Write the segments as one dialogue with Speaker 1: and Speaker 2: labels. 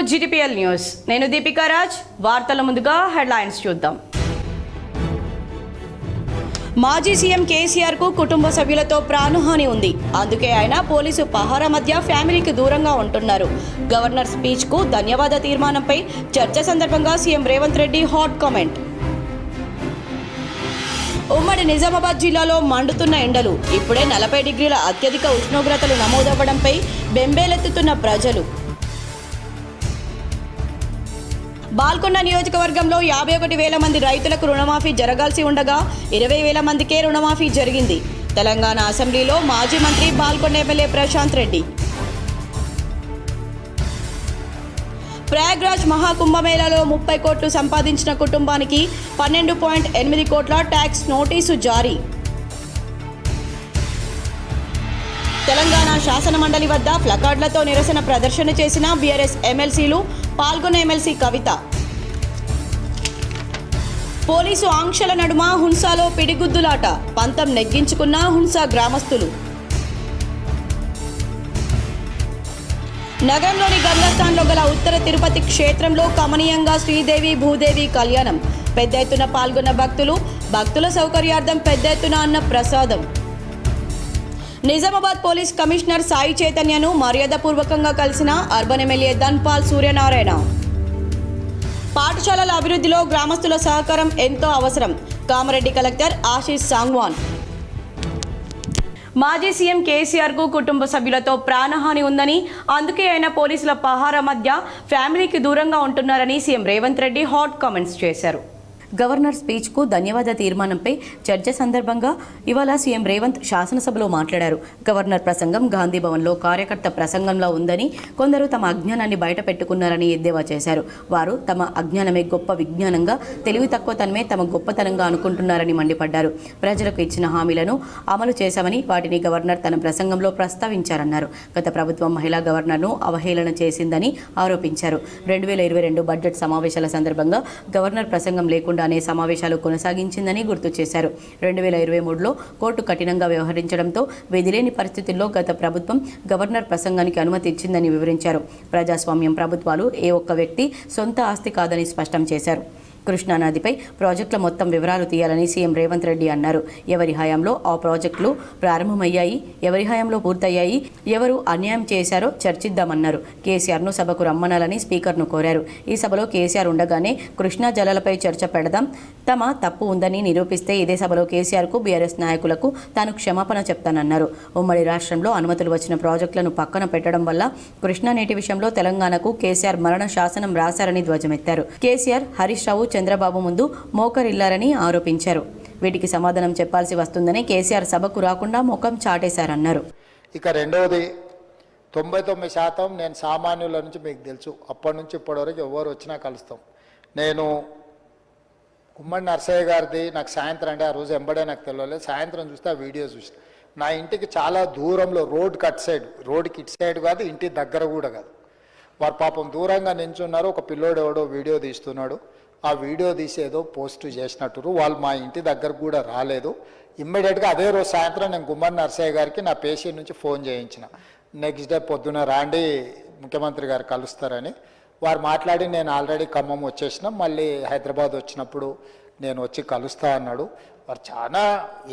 Speaker 1: GTPL news. నేను దీపికా రాజ్. వార్తల ముందుగా హెడ్లైన్స్ చూద్దాం. మాజీ సీఎం కేసీఆర్ కు కుటుంబ సభ్యులతో ప్రాణహాని ఉంది. అందుకే ఆయన పోలీసు పహారా మధ్య ఫ్యామిలీకి దూరంగా ఉంటున్నారు. గవర్నర్ స్పీచ్ కు ధన్యవాద తీర్మానంపై చర్చ సందర్భంగా CM Revanth Reddy hot comment. ఉమ్మడి నిజామాబాద్ జిల్లాలో మండుతున్న ఎండలు. ఇప్పుడే 40 డిగ్రీల అత్యధిక ఉష్ణోగ్రతలు నమోదవ్వడంపై బెంబేలెత్తుతున్న ప్రజలు. బాల్కొండ నియోజకవర్గంలో 51,000 మంది రైతులకు రుణమాఫీ జరగాల్సి ఉండగా 20,000 మందికే రుణమాఫీ జరిగింది. తెలంగాణ అసెంబ్లీలో మాజీ మంత్రి బాల్కొండ ఎమ్మెల్యే ప్రశాంత్ రెడ్డి. ప్రయాగ్రాజ్ మహాకుంభమేళాలో 30 కోట్లు సంపాదించిన కుటుంబానికి 12.8 కోట్ల ట్యాక్స్ నోటీసు జారీ. తెలంగాణ శాసన మండలి వద్ద ప్లకార్డులతో నిరసన ప్రదర్శన చేసిన బీఆర్ఎస్ ఎమ్మెల్సీలు. పాల్గొన్న ఎమ్మెల్సీ కవిత. పోలీసు ఆంక్షల నడుమ హున్సాలో పిడిగుద్దులాట. పంతం నెగ్గించుకున్న హున్సా గ్రామస్తులు. నగరంలోని గంగాస్థాన్లో గల ఉత్తర తిరుపతి క్షేత్రంలో కమనీయంగా శ్రీదేవి భూదేవి కళ్యాణం. పెద్ద ఎత్తున పాల్గొన్న భక్తుల సౌకర్యార్థం పెద్ద ఎత్తున అన్న ప్రసాదం. నిజామాబాద్ పోలీస్ కమిషనర్ సాయి చైతన్యను మర్యాదపూర్వకంగా కలిసిన అర్బన్ ఎమ్మెల్యే ధన్పాల్ సూర్యనారాయణ. పాఠశాలల అభివృద్ధిలో గ్రామస్తుల సహకారం ఎంతో అవసరం. కామారెడ్డి కలెక్టర్ ఆశీష్ సాంగ్వాన్. మాజీ సీఎం కేసీఆర్ కు కుటుంబ సభ్యులతో ప్రాణహాని ఉందని, అందుకే ఆయన పోలీసుల పహారా మధ్య ఫ్యామిలీకి దూరంగా ఉంటున్నారని CM Revanth Reddy hot comments చేశారు. గవర్నర్ స్పీచ్కు ధన్యవాద తీర్మానంపై చర్చ సందర్భంగా ఇవాళ సీఎం రేవంత్ శాసనసభలో మాట్లాడారు. గవర్నర్ ప్రసంగం గాంధీ భవన్లో కార్యకర్త ప్రసంగంలో ఉందని, కొందరు తమ అజ్ఞానాన్ని బయట పెట్టుకున్నారని ఎద్దేవా చేశారు. వారు తమ అజ్ఞానమే గొప్ప విజ్ఞానంగా, తెలివి తక్కువతనమే తమ గొప్పతనంగా అనుకుంటున్నారని మండిపడ్డారు. ప్రజలకు ఇచ్చిన హామీలను అమలు చేశామని, వాటిని గవర్నర్ తన ప్రసంగంలో ప్రస్తావించారన్నారు. గత ప్రభుత్వం మహిళా గవర్నర్ను అవహేళన చేసిందని ఆరోపించారు. 2022 బడ్జెట్ సమావేశాల సందర్భంగా గవర్నర్ ప్రసంగం లేకుండా సమావేశాలు కొనసాగించిందని గుర్తు చేశారు. 2023లో కోర్టు కఠినంగా వ్యవహరించడంతో విధిలేని పరిస్థితుల్లో గత ప్రభుత్వం గవర్నర్ ప్రసంగానికి అనుమతి ఇచ్చిందని వివరించారు. ప్రజాస్వామ్యం ప్రభుత్వాలు ఏ ఒక్క వ్యక్తి సొంత ఆస్తి కాదని స్పష్టం చేశారు. కృష్ణానదిపై ప్రాజెక్టుల మొత్తం వివరాలు తీయాలని సీఎం రేవంత్ రెడ్డి అన్నారు. ఎవరి హయాంలో ఆ ప్రాజెక్టులు ప్రారంభమయ్యాయి, ఎవరి హయాంలో పూర్తయ్యాయి, ఎవరు అన్యాయం చేశారో చర్చిద్దామన్నారు. కేసీఆర్ను సభకు రమ్మనాలని స్పీకర్ను కోరారు. ఈ సభలో కేసీఆర్ ఉండగానే కృష్ణా జలాలపై చర్చ పెడదాం, తమ తప్పు ఉందని నిరూపిస్తే ఇదే సభలో కేసీఆర్కు బీఆర్ఎస్ నాయకులకు తాను క్షమాపణ చెప్తానన్నారు. ఉమ్మడి రాష్ట్రంలో అనుమతులు వచ్చిన ప్రాజెక్టులను పక్కన పెట్టడం వల్ల కృష్ణా నీటి విషయంలో తెలంగాణకు కేసీఆర్ మరణ శాసనం రాశారని ధ్వజమెత్తారు. కేసీఆర్, హరీష్ రావు, చంద్రబాబు ముందు మోకరిల్లారని ఆరోపించారు. వీటికి సమాధానం చెప్పాల్సి వస్తుందని కేసీఆర్ సభకు రాకుండా ముఖం చాటేశారన్నారు.
Speaker 2: ఇక రెండవది, 99% నేను సామాన్యుల నుంచి మీకు తెలుసు. అప్పటి నుంచి ఇప్పటివరకు ఎవరు వచ్చినా కలుస్తాం. నేను గుమ్మడి నర్సయ్య గారిది నాకు సాయంత్రం, అంటే ఆ రోజు ఎంబడే నాకు తెలియలేదు, సాయంత్రం చూస్తే ఆ వీడియో చూసి నా ఇంటికి చాలా దూరంలో రోడ్కి అటు సైడ్, రోడ్కి ఇటు సైడ్ కాదు, ఇంటి దగ్గర కూడా కాదు, వారు పాపం దూరంగా నించున్నారు. ఒక పిల్లోడు ఎవడో వీడియో తీస్తున్నాడు. ఆ వీడియో తీసి ఏదో పోస్ట్ చేసినట్టు వాళ్ళు మా ఇంటి దగ్గర కూడా రాలేదు. ఇమ్మీడియట్గా అదే రోజు సాయంత్రం నేను గుమ్మడి నర్సయ్య గారికి నా పేషెంట్ నుంచి ఫోన్ చేయించిన. నెక్స్ట్ డే పొద్దున రాండి ముఖ్యమంత్రి గారు కలుస్తారని వారు మాట్లాడి, నేను ఆల్రెడీ ఖమ్మం వచ్చేసిన, మళ్ళీ హైదరాబాద్ వచ్చినప్పుడు నేను వచ్చి కలుస్తా అన్నాడు. వారు చాలా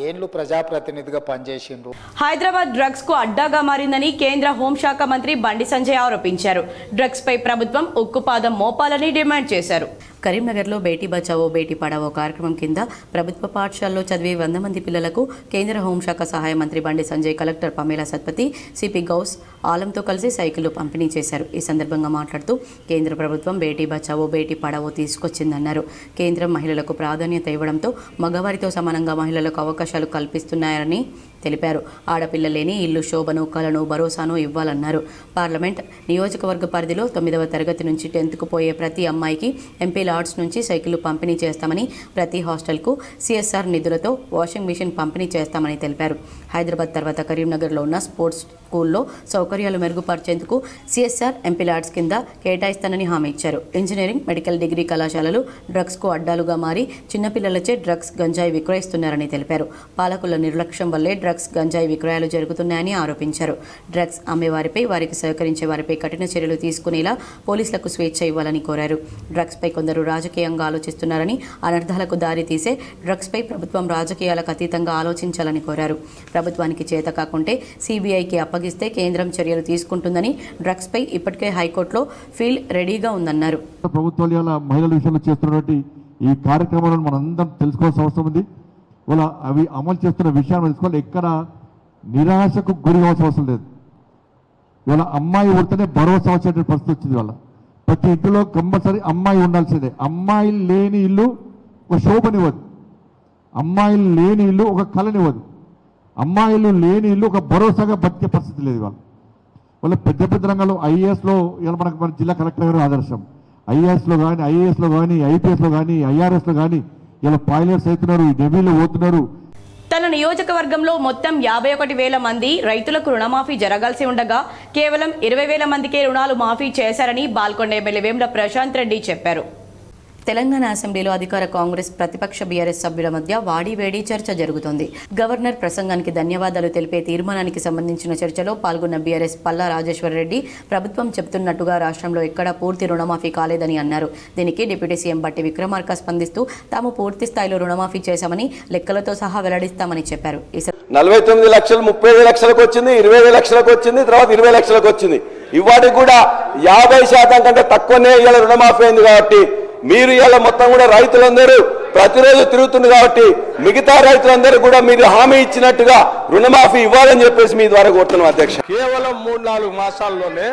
Speaker 2: ఏళ్ళు ప్రజాప్రతినిధిగా పనిచేసిండ్రు.
Speaker 1: హైదరాబాద్ డ్రగ్స్ కు అడ్డాగా మారిందని కేంద్ర హోంశాఖ మంత్రి బండి సంజయ్ ఆరోపించారు. డ్రగ్స్ పై ప్రభుత్వం ఉక్కుపాదం మోపాలని డిమాండ్ చేశారు. కరీంనగర్లో బేటీ బచావో బేటీ పడావో కార్యక్రమం కింద ప్రభుత్వ పాఠశాలలో చదివే 100 మంది పిల్లలకు కేంద్ర హోంశాఖ సహాయ మంత్రి Bandi Sanjay, collector Pamela Satpathy, CP Ghouse ఆలంతో కలిసి సైకిళ్లు పంపిణీ చేశారు. ఈ సందర్భంగా మాట్లాడుతూ కేంద్ర ప్రభుత్వం బేటీ బచావో బేటీ పడావో తీసుకొచ్చిందన్నారు. కేంద్రం మహిళలకు ప్రాధాన్యత ఇవ్వడంతో మగవారితో సమానంగా మహిళలకు అవకాశాలు కల్పిస్తున్నారని తెలిపారు. ఆడపిల్ల లేని ఇల్లు శోభను, కలను, భరోసాను ఇవ్వాలన్నారు. పార్లమెంట్ నియోజకవర్గ పరిధిలో 9వ తరగతి నుంచి 10కు పోయే ప్రతి అమ్మాయికి ఎంపీ లాడ్స్ నుంచి సైకిళ్లు పంపిణీ చేస్తామని, ప్రతి హాస్టల్కు సిఎస్ఆర్ నిధులతో వాషింగ్ మిషన్ పంపిణీ చేస్తామని తెలిపారు. హైదరాబాద్ తర్వాత కరీంనగర్లో ఉన్న స్పోర్ట్స్ స్కూల్లో సౌకర్యాలు మెరుగుపరిచేందుకు సిఎస్ఆర్ ఎంపీ లాడ్స్ కింద కేటాయిస్తానని హామీ ఇచ్చారు. ఇంజనీరింగ్, మెడికల్ డిగ్రీ కళాశాలలు డ్రగ్స్కు అడ్డాలుగా మారి చిన్నపిల్లలచే డ్రగ్స్, గంజాయి విక్రయిస్తున్నారని తెలిపారు. పాలకుల నిర్లక్ష్యం వల్లే డ్రగ్స్ డ్రగ్స్ గంజాయి విక్రయాలు జరుగుతున్నాయని ఆరోపించారు. డ్రగ్స్ అమ్మేవారిపై, వారికి సహకరించే వారిపై కఠిన చర్యలు తీసుకునేలా పోలీసులకు స్వేచ్ఛ ఇవ్వాలని కోరారు. డ్రగ్స్పై కొందరు రాజకీయంగా ఆలోచిస్తున్నారని, అనర్థాలకు దారి తీసే డ్రగ్స్పై ప్రభుత్వం రాజకీయాలకు అతీతంగా ఆలోచించాలని కోరారు. ప్రభుత్వానికి చేత కాకుంటే సిబిఐకి అప్పగిస్తే కేంద్రం చర్యలు తీసుకుంటుందని, డ్రగ్స్పై ఇప్పటికే హైకోర్టులో ఫీల్ రెడీగా ఉందన్నారు.
Speaker 3: ప్రభుత్వాలు ఇలా మహిళల విషయంలో చేస్తున్నటువంటి ఈ కార్యక్రమాలను మనందరం తెలుసుకోవాల్సిన అవసరం ఉంది. వాళ్ళ అవి అమలు చేస్తున్న విషయాన్ని తెలుసుకోవాలి. ఎక్కడ నిరాశకు గురి కావాల్సిన అవసరం లేదు. ఇవాళ అమ్మాయి ఉంటేనే భరోసా వచ్చేటువంటి పరిస్థితి వచ్చింది. వాళ్ళ ప్రతి ఇంటిలో కంపల్సరీ అమ్మాయి ఉండాల్సిందే. అమ్మాయిలు లేని ఇల్లు ఒక శోభనివ్వదు, అమ్మాయిలు లేని ఇల్లు ఒక కళనివ్వదు, అమ్మాయిలు లేని ఇల్లు ఒక భరోసాగా బతికే పరిస్థితి లేదు. వాళ్ళ పెద్ద పెద్ద రంగాల్లో ఐఏఎస్లో ఇలా మన జిల్లా కలెక్టర్ గారు ఆదర్శం. ఐఏఎస్లో కానీ, ఐఏఎస్లో కానీ, ఐపీఎస్లో కానీ, ఐఆర్ఎస్లో కానీ ఇలా పైలట్స్ అవుతున్నారు, నెవీలో పోతున్నారు.
Speaker 1: తన నియోజకవర్గంలో మొత్తం 51,000 మంది రైతులకు రుణమాఫీ జరగాల్సి ఉండగా కేవలం 20,000 మందికే రుణాలు మాఫీ చేశారని బాల్కొండ ఎమ్మెల్యే వేముల ప్రశాంత్ రెడ్డి చెప్పారు. తెలంగాణ అసెంబ్లీలో అధికార కాంగ్రెస్, ప్రతిపక్ష బీఆర్ఎస్ సభ్యుల మధ్య వాడివేడి చర్చ జరుగుతోంది. గవర్నర్ ప్రసంగానికి ధన్యవాదాలు తెలిపే తీర్మానానికి సంబంధించిన చర్చలో పాల్గొన్న బీఆర్ఎస్ పల్లా రాజేశ్వరరెడ్డి ప్రభుత్వం చెబుతున్నట్టుగా రాష్ట్రంలో ఎక్కడా పూర్తి రుణమాఫీ కాలేదని అన్నారు. దీనికి డిప్యూటీ సీఎం బట్టి విక్రమార్క స్పందిస్తూ తాము పూర్తి స్థాయిలో రుణమాఫీ చేశామని లెక్కలతో సహా వెల్లడిస్తామని చెప్పారు.
Speaker 4: 49 లక్షలు 35 లక్షలకు వచ్చింది, 20 లక్షలకు వచ్చింది, తర్వాత 20 లక్షలకు వచ్చింది. ఇవాటికి కూడా 50% కంటే తక్కువనే ఇవాళ రుణమాఫీ అయింది. కాబట్టి మీరు ఇవాళ మొత్తం కూడా రైతులందరూ ప్రతిరోజు తిరుగుతుంది కాబట్టి మిగతా రైతులందరూ కూడా మీరు హామీ ఇచ్చినట్టుగా రుణమాఫీ ఇవ్వాలని చెప్పేసి మీ ద్వారా కోరుతున్నాం అధ్యక్ష.
Speaker 5: కేవలం 3-4 మాసాల్లోనే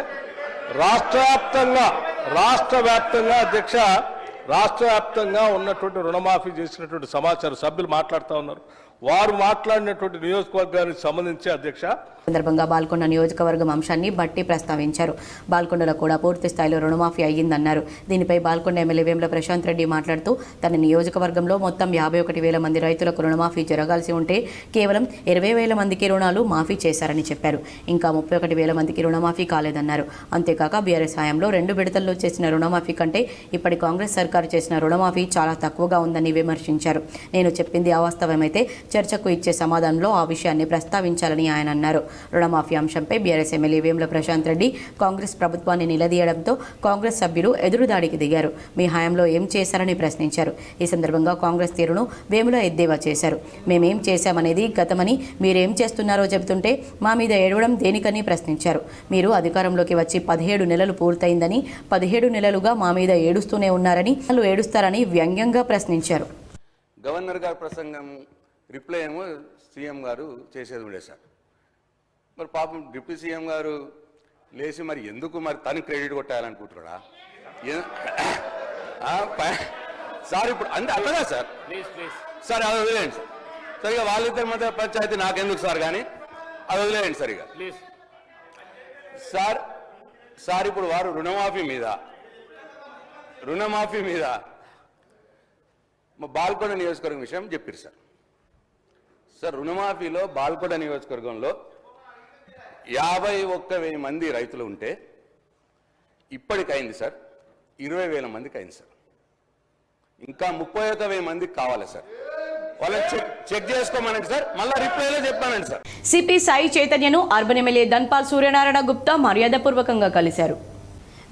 Speaker 5: రాష్ట్ర వ్యాప్తంగా ఉన్నటువంటి రుణమాఫీ చేసినటువంటి సమాచారం సభ్యులు మాట్లాడుతూ ఉన్నారు. వారు మాట్లాడినటువంటి నియోజకవర్గానికి సంబంధించి అధ్యక్ష
Speaker 1: సందర్భంగా బాల్కొండ నియోజకవర్గం అంశాన్ని బట్టి ప్రస్తావించారు. బాల్కొండలో కూడా పూర్తి స్థాయిలో రుణమాఫీ అయ్యిందన్నారు. దీనిపై బాల్కొండ ఎమ్మెల్యే వేముల ప్రశాంత్ రెడ్డి మాట్లాడుతూ తన నియోజకవర్గంలో మొత్తం 51,000 మంది రైతులకు రుణమాఫీ జరగాల్సి ఉంటే కేవలం 20,000 మందికి రుణాలు మాఫీ చేశారని చెప్పారు. ఇంకా 31,000 మందికి రుణమాఫీ కాలేదన్నారు. అంతేకాక బీఆర్ఎస్ హయాంలో 2 విడతల్లో చేసిన రుణమాఫీ కంటే ఇప్పటి కాంగ్రెస్ సర్కారు చేసిన రుణమాఫీ చాలా తక్కువగా ఉందని విమర్శించారు. నేను చెప్పింది అవాస్తవమైతే చర్చకు ఇచ్చే సమాధానంలో ఆ విషయాన్ని ప్రస్తావించాలని ఆయన అన్నారు. రుణమాఫీ అంశంపై బీఆర్ఎస్ ఎమ్మెల్యే వేముల ప్రశాంత్ రెడ్డి కాంగ్రెస్ ప్రభుత్వాన్ని నిలదీయడంతో కాంగ్రెస్ సభ్యులు ఎదురుదాడికి దిగారు. మీ హయాంలో ఏం చేశారని ప్రశ్నించారు. ఈ సందర్భంగా కాంగ్రెస్ తీరును వేముల ఎద్దేవా చేశారు. మేమేం చేశామనేది గతమని, మీరేం చేస్తున్నారో చెబుతుంటే మా మీద ఏడవడం దేనికని ప్రశ్నించారు. మీరు అధికారంలోకి వచ్చి 17 నెలలు పూర్తయిందని, 17 నెలలుగా మా మీద ఏడుస్తూనే ఉన్నారని, వాళ్ళు ఏడుస్తారని వ్యంగ్యంగా ప్రశ్నించారు.
Speaker 4: గవర్నర్ గారి ప్రసంగం రిప్లై ఏమో సీఎం గారు చేసేది ఉండే సార్. మరి పాపం డిప్యూటీ సీఎం గారు లేచి మరి ఎందుకు మరి తను క్రెడిట్ కొట్టాలనుకుంటున్నాడా సార్? ఇప్పుడు అంతే అట్లా సార్. సార్ అది వదిలేయండి సార్. సరిగా వాళ్ళిద్దరి మధ్య పంచాయతీ నాకెందుకు సార్, కానీ అది వదిలేయండి సరిగా సార్. ఇప్పుడు వారు రుణమాఫీ మీద మా బాల్కొండ నియోజకవర్గం విషయం చెప్పారు సార్. రుణమాఫీలో బాల్కొండ నియోజకవర్గంలో 51,000 మంది రైతులు ఉంటే ఇప్పటికైంది సార్ 20,000 మందికి అయింది సార్. ఇంకా 31,000 మందికి కావాలి సార్. వాళ్ళని చెక్ చేసుకోమనండి సార్. మళ్ళీ రిప్లైలో చెప్పానండి సార్.
Speaker 1: సిపి సాయి చైతన్యను అర్బన్ ఎమ్మెల్యే ధన్పాల్ సూర్యనారాయణ గుప్తా మర్యాదపూర్వకంగా కలిశారు.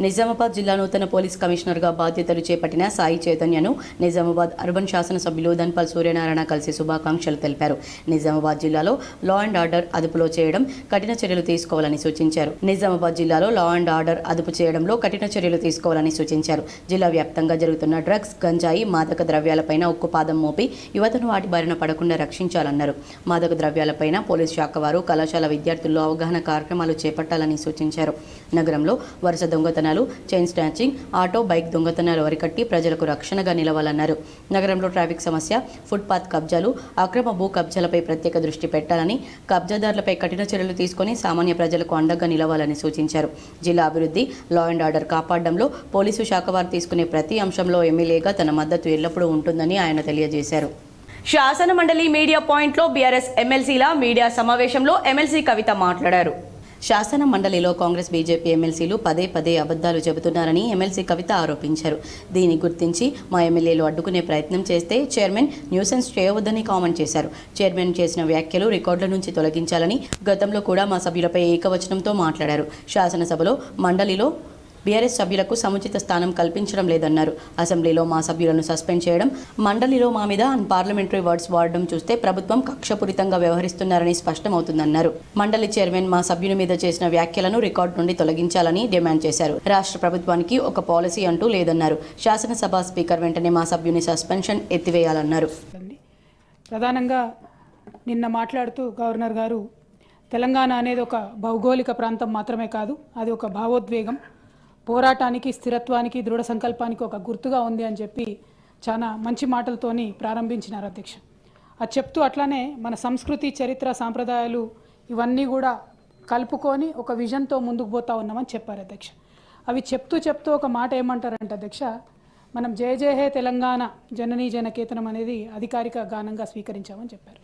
Speaker 1: నిజామాబాద్ జిల్లా నూతన పోలీస్ కమిషనర్గా బాధ్యతలు చేపట్టిన సాయి చైతన్యను నిజామాబాద్ అర్బన్ శాసనసభ్యులు ధన్పాల్ సూర్యనారాయణ కలిసి శుభాకాంక్షలు తెలిపారు. నిజామాబాద్ జిల్లాలో లా అండ్ ఆర్డర్ అదుపులో చేయడం కఠిన చర్యలు తీసుకోవాలని సూచించారు. జిల్లా వ్యాప్తంగా జరుగుతున్న డ్రగ్స్, గంజాయి, మాదక ద్రవ్యాలపైన ఉక్కుపాదం మోపి యువతను వాటి బారిన పడకుండా రక్షించాలన్నారు. మాదక ద్రవ్యాలపైన పోలీస్ శాఖ వారు కళాశాల విద్యార్థుల్లో అవగాహన కార్యక్రమాలు చేపట్టాలని సూచించారు. నగరంలో వరుస దొంగతనాలు, చైన్ స్నాచింగ్, ఆటో, బైక్ దొంగతనాలు అరికట్టి ప్రజలకు రక్షణగా నిలవాలన్నారు. నగరంలో ట్రాఫిక్ సమస్య, ఫుట్పాత్ కబ్జాలు, అక్రమ భూ కబ్జాలపై ప్రత్యేక దృష్టి పెట్టాలని, కబ్జాదారులపై కఠిన చర్యలు తీసుకుని సామాన్య ప్రజలకు అండగా నిలవాలని సూచించారు. జిల్లా అభివృద్ధి, లా అండ్ ఆర్డర్ కాపాడడంలో పోలీసు శాఖ వారు తీసుకునే ప్రతి అంశంలో ఎమ్మెల్యేగా తన మద్దతు ఎల్లప్పుడూ ఉంటుందని ఆయన తెలియజేశారు. శాసన మండలి మీడియా పాయింట్లో బీఆర్ఎస్ ఎమ్మెల్సీల మీడియా సమావేశంలో ఎమ్మెల్సీ కవిత మాట్లాడారు. శాసన మండలిలో కాంగ్రెస్ బీజేపీ ఎమ్మెల్సీలు పదే పదే అబద్ధాలు చెబుతున్నారని ఎమ్మెల్సీ కవిత ఆరోపించారు. దీన్ని గుర్తించి మా ఎమ్మెల్యేలు అడ్డుకునే ప్రయత్నం చేస్తే చైర్మన్ న్యూసెన్స్ చేయవద్దని కామెంట్ చేశారు. చైర్మన్ చేసిన వ్యాఖ్యలు రికార్డుల నుంచి తొలగించాలని గతంలో కూడా మా సభ్యులపై ఏకవచనంతో మాట్లాడారు. శాసనసభలో మండలిలో బీఆర్ఎస్ సభ్యులకు సముచిత స్థానం కల్పించడం లేదన్నారు. అసెంబ్లీలో మా సభ్యులను సస్పెండ్ చేయడం, మండలిలో మా మీద అన్పార్లమెంటరీ వర్డ్స్ వాడడం చూస్తే ప్రభుత్వం కక్షపూరితంగా వ్యవహరిస్తున్నారని స్పష్టమవుతుందన్నారు. మండలి చైర్మన్ మా సభ్యుని మీద చేసిన వ్యాఖ్యలను రికార్డు నుండి తొలగించాలని డిమాండ్ చేశారు. రాష్ట్ర ప్రభుత్వానికి ఒక పాలసీ అంటూ లేదన్నారు. శాసనసభ స్పీకర్ వెంటనే మా సభ్యుని సస్పెన్షన్ ఎత్తివేయాలన్నారు.
Speaker 6: ప్రధానంగా నిన్న మాట్లాడుతూ గవర్నర్ గారు తెలంగాణ అనేది ఒక భౌగోళిక ప్రాంతం మాత్రమే కాదు, అది ఒక భావోద్వేగం, పోరాటానికి, స్థిరత్వానికి, దృఢ సంకల్పానికి ఒక గుర్తుగా ఉంది అని చెప్పి చాలా మంచి మాటలతోని ప్రారంభించినారు అధ్యక్ష. అది చెప్తూ అట్లానే మన సంస్కృతి, చరిత్ర, సాంప్రదాయాలు ఇవన్నీ కూడా కలుపుకొని ఒక విజన్తో ముందుకు పోతా ఉన్నామని చెప్పారు అధ్యక్ష. అవి చెప్తూ ఒక మాట ఏమంటారంటే అధ్యక్ష, మనం జయ జయ హే తెలంగాణ జననీ జనకేతనం అనేది అధికారిక గానంగా స్వీకరించామని చెప్పారు.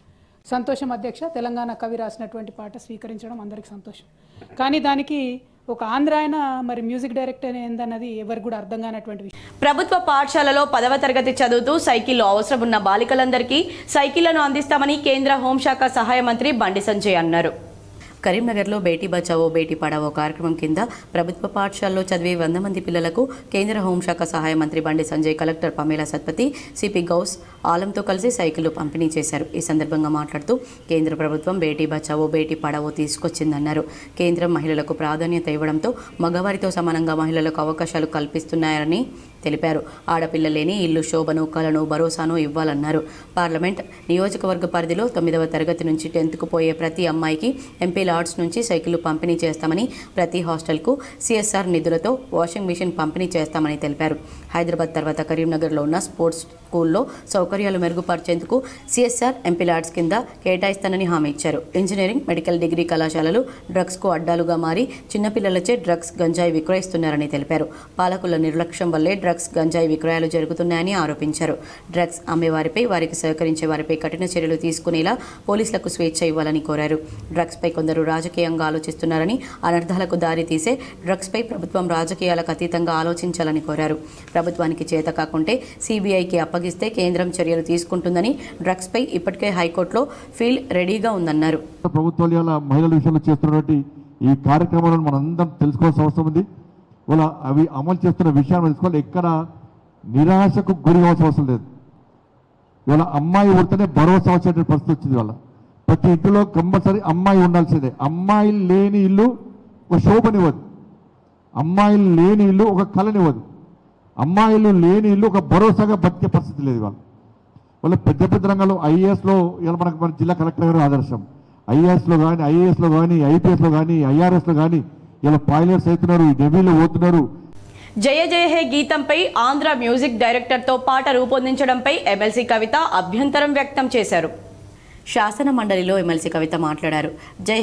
Speaker 6: సంతోషం అధ్యక్ష, తెలంగాణ కవి రాసినటువంటి పాట స్వీకరించడం అందరికీ సంతోషం. కానీ దానికి ఒక ఆంధ్ర ఆయన మరి మ్యూజిక్ డైరెక్టర్ ఏందన్నది ఎవరికి కూడా అర్థం కానటువంటి విషయం.
Speaker 1: ప్రభుత్వ పాఠశాలలో 10వ తరగతి చదువుతూ సైకిల్లో అవసరం ఉన్న బాలికలందరికీ సైకిళ్లను అందిస్తామని కేంద్ర హోంశాఖ సహాయ మంత్రి బండి సంజయ్ అన్నారు. కరీంనగర్లో బేటీ బచావో బేటీ పడావో కార్యక్రమం కింద ప్రభుత్వ పాఠశాలలో చదివే 100 మంది పిల్లలకు కేంద్ర హోంశాఖ సహాయ మంత్రి Bandi Sanjay, collector Pamela Satpathy, CP Ghouse ఆలంతో కలిసి సైకిళ్లు పంపిణీ చేశారు. ఈ సందర్భంగా మాట్లాడుతూ కేంద్ర ప్రభుత్వం బేటీ బచావో బేటీ పడావో తీసుకొచ్చిందన్నారు. కేంద్రం మహిళలకు ప్రాధాన్యత ఇవ్వడంతో మగవారితో సమానంగా మహిళలకు అవకాశాలు కల్పిస్తున్నారని తెలిపారు. ఆడపిల్ల లేని ఇల్లు శోభను, కలను, భరోసాను ఇవ్వాలన్నారు. పార్లమెంట్ నియోజకవర్గ పరిధిలో 9వ తరగతి నుంచి 10కు పోయే ప్రతి అమ్మాయికి ఎంపీ లాడ్స్ నుంచి సైకిళ్లు పంపిణీ చేస్తామని, ప్రతి హాస్టల్కు సిఎస్ఆర్ నిధులతో వాషింగ్ మిషన్ పంపిణీ చేస్తామని తెలిపారు. హైదరాబాద్ తర్వాత కరీంనగర్లో ఉన్న స్పోర్ట్స్ స్కూల్లో సౌకర్యాలు మెరుగుపరిచేందుకు సిఎస్ఆర్ ఎంపీ లాడ్స్ కింద కేటాయిస్తానని హామీ ఇచ్చారు. ఇంజనీరింగ్, మెడికల్ డిగ్రీ కళాశాలలు డ్రగ్స్కు అడ్డాలుగా మారి చిన్నపిల్లలచే డ్రగ్స్, గంజాయి విక్రయిస్తున్నారని తెలిపారు. పాలకుల నిర్లక్ష్యం వల్లే డ్రగ్స్, గంజాయి విక్రయాలు జరుగుతున్నాయని ఆరోపించారు. డ్రగ్స్ అమ్మేవారిపై, వారికి సహకరించే వారిపై కఠిన చర్యలు తీసుకునేలా పోలీసులకు స్వేచ్ఛ ఇవ్వాలని కోరారు. డ్రగ్స్పై కొందరు రాజకీయంగా ఆలోచిస్తున్నారని, అనర్థాలకు దారి తీసే డ్రగ్స్పై ప్రభుత్వం రాజకీయాలకు అతీతంగా ఆలోచించాలని కోరారు. ప్రభుత్వానికి చేత కాకుంటే సిబిఐకి అప్పగిస్తే కేంద్రం చర్యలు తీసుకుంటుందని, డ్రగ్స్పై ఇప్పటికే హైకోర్టులో ఫీల్ రెడీగా ఉందన్నారు.
Speaker 3: ప్రభుత్వాలు ఇలా మహిళల విషయంలో చేస్తున్నటువంటి ఈ కార్యక్రమాలను మనందరం తెలుసుకోవాల్సిన అవసరం ఉంది. వాళ్ళ అవి అమలు చేస్తున్న విషయాన్ని తెలుసుకోవాలి. ఎక్కడ నిరాశకు గురి కావాల్సిన అవసరం లేదు. ఇవాళ అమ్మాయి ఉంటేనే భరోసా వచ్చేటువంటి పరిస్థితి వచ్చింది. వాళ్ళ ప్రతి ఇంటిలో కంపల్సరీ అమ్మాయి ఉండాల్సిందే. అమ్మాయిలు లేని ఇల్లు ఒక శోభనివ్వదు, అమ్మాయిలు లేని ఇల్లు ఒక కళనివ్వదు, అమ్మాయిలు లేని ఇల్లు ఒక భరోసాగా బతికే పరిస్థితి లేదు. వాళ్ళ పెద్ద పెద్ద రంగాల్లో ఐఏఎస్లో ఇలా మన జిల్లా కలెక్టర్ గారు ఆదర్శం. ఐఏఎస్లో కానీ, ఐఏఎస్లో కానీ, ఐపీఎస్లో కానీ, ఐఆర్ఎస్లో కానీ ఇలా పైలట్స్ అవుతున్నారు, నెవీలో పోతున్నారు.
Speaker 1: జయ జయ హే గీతంపై ఆంధ్ర మ్యూజిక్ డైరెక్టర్తో పాట రూపొందించడంపై ఎమ్మెల్సీ కవిత అభ్యంతరం వ్యక్తం చేశారు. శాసన మండలిలో ఎమ్మెల్సీ కవిత మాట్లాడారు. జై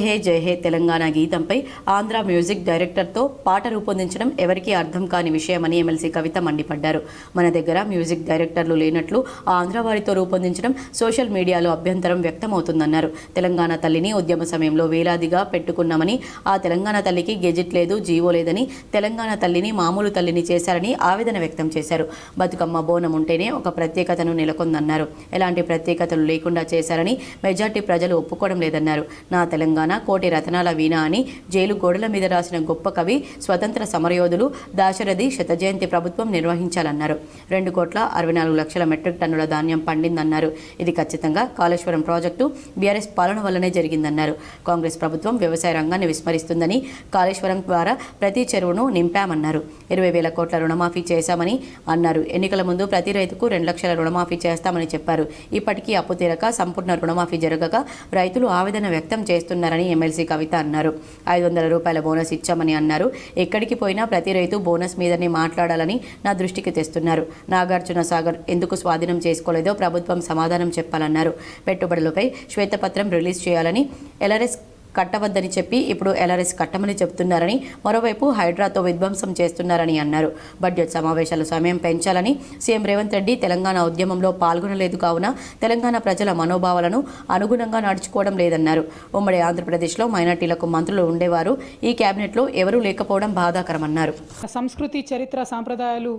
Speaker 1: హే తెలంగాణ గీతంపై ఆంధ్ర మ్యూజిక్ డైరెక్టర్తో పాట రూపొందించడం ఎవరికీ అర్థం కాని విషయమని ఎమ్మెల్సీ కవిత మండిపడ్డారు. మన దగ్గర మ్యూజిక్ డైరెక్టర్లు లేనట్లు ఆంధ్ర వారితో రూపొందించడం సోషల్ మీడియాలో అభ్యంతరం వ్యక్తమవుతుందన్నారు. తెలంగాణ తల్లిని ఉద్యమ సమయంలో వేలాదిగా పెట్టుకున్నామని, ఆ తెలంగాణ తల్లికి గెజిట్ లేదు, జీవో లేదని, తెలంగాణ తల్లిని మామూలు తల్లిని చేశారని ఆవేదన వ్యక్తం చేశారు. బతుకమ్మ బోనం ఉంటేనే ఒక ప్రత్యేకతను నెలకొందన్నారు. ఎలాంటి ప్రత్యేకతలు లేకుండా చేశారని, మెజార్టీ ప్రజలు ఒప్పుకోవడం లేదన్నారు. నా తెలంగాణ కోటి రతనాల వీణ అని జైలు గోడల మీద రాసిన గొప్ప కవి, స్వతంత్ర సమరయోధులు దాశరథి శత జయంతి ప్రభుత్వం నిర్వహించాలన్నారు. 2,64,00,000 మెట్రిక్ టన్నుల ధాన్యం పండిందన్నారు. ఇది ఖచ్చితంగా కాళేశ్వరం ప్రాజెక్టు బీఆర్ఎస్ పాలన వల్లనే జరిగిందన్నారు. కాంగ్రెస్ ప్రభుత్వం వ్యవసాయ రంగాన్ని విస్మరిస్తుందని, కాళేశ్వరం ద్వారా ప్రతి చెరువును నింపామన్నారు. 20,000 కోట్ల రుణమాఫీ చేశామని అన్నారు. ఎన్నికల ముందు ప్రతి రైతుకు 2 లక్షల రుణమాఫీ చేస్తామని చెప్పారు. ఇప్పటికీ అప్పు తీరక సంపూర్ణ రుణమాఫీ జరగక రైతులు ఆవేదన వ్యక్తం చేస్తున్నారని ఎమ్మెల్సీ కవిత అన్నారు. 500 రూపాయల బోనస్ ఇచ్చామని అన్నారు. ఎక్కడికి పోయినా ప్రతి రైతు బోనస్ మీదనే మాట్లాడాలని నా దృష్టికి తెస్తున్నారు. నాగార్జున సాగర్ ఎందుకు స్వాధీనం చేసుకోలేదో ప్రభుత్వం సమాధానం చెప్పాలన్నారు. పెట్టుబడులపై శ్వేతపత్రం రిలీజ్ చేయాలని, ఎల్ఆర్ఎస్ కట్టవద్దని చెప్పి ఇప్పుడు ఎల్ఆర్ఎస్ కట్టమని చెబుతున్నారని, మరోవైపు హైడ్రాతో విధ్వంసం చేస్తున్నారని అన్నారు. బడ్జెట్ సమావేశాల సమయం పెంచాలని సీఎం రేవంత్ రెడ్డి తెలంగాణ ఉద్యమంలో పాల్గొనలేదు కావున తెలంగాణ ప్రజల మనోభావాలను అనుగుణంగా నడుచుకోవడం లేదన్నారు. ఉమ్మడి ఆంధ్రప్రదేశ్లో మైనార్టీలకు మంత్రులు ఉండేవారు, ఈ కేబినెట్లో ఎవరూ లేకపోవడం బాధాకరమన్నారు.
Speaker 6: సంస్కృతి, చరిత్ర, సాంప్రదాయాలు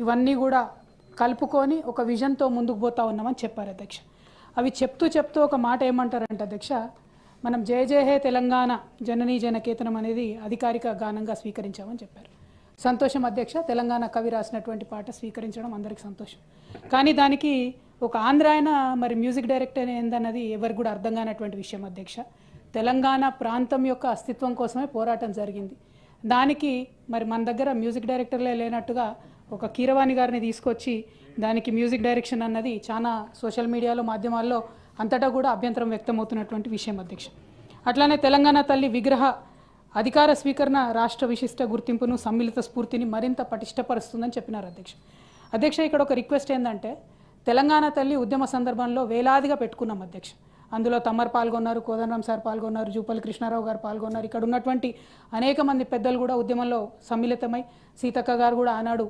Speaker 6: ఇవన్నీ కూడా కలుపుకొని ఒక విజన్తో ముందుకు పోతా ఉన్నామని చెప్పారు అధ్యక్ష. అవి చెప్తూ ఒక మాట ఏమంటారంటే అధ్యక్ష, మనం జయ జయ హే తెలంగాణ జననీ జనకేతనం అనేది అధికారిక గానంగా స్వీకరించామని చెప్పారు. సంతోషం అధ్యక్ష, తెలంగాణ కవి రాసినటువంటి పాట స్వీకరించడం అందరికీ సంతోషం. కానీ దానికి ఒక ఆంధ్ర ఆయన మరి మ్యూజిక్ డైరెక్టర్ ఏందన్నది ఎవరికి కూడా అర్థం కానటువంటి విషయం అధ్యక్ష. తెలంగాణ ప్రాంతం యొక్క అస్తిత్వం కోసమే పోరాటం జరిగింది. దానికి మరి మన దగ్గర మ్యూజిక్ డైరెక్టర్లే లేనట్టుగా ఒక కీరవాణి గారిని తీసుకొచ్చి దానికి మ్యూజిక్ డైరెక్షన్ అన్నది చాలా సోషల్ మీడియాలో, మాధ్యమాల్లో అంతటా కూడా అభ్యంతరం వ్యక్తమవుతున్నటువంటి విషయం అధ్యక్ష. అట్లానే తెలంగాణ తల్లి విగ్రహ అధికార స్వీకరణ రాష్ట్ర విశిష్ట గుర్తింపును, సమ్మిళిత స్ఫూర్తిని మరింత పటిష్టపరుస్తుందని చెప్పినారు అధ్యక్ష. అధ్యక్ష, ఇక్కడ ఒక రిక్వెస్ట్ ఏంటంటే, తెలంగాణ తల్లి ఉద్యమ సందర్భంలో వేలాదిగా పెట్టుకున్నాం అధ్యక్ష. అందులో తమ్మర్ పాల్గొన్నారు, కోదండరాం సార్ పాల్గొన్నారు, జూపల్లి కృష్ణారావు గారు పాల్గొన్నారు. ఇక్కడ ఉన్నటువంటి అనేక మంది పెద్దలు కూడా ఉద్యమంలో సమ్మిళితమై, సీతక్క గారు కూడా ఆనాడు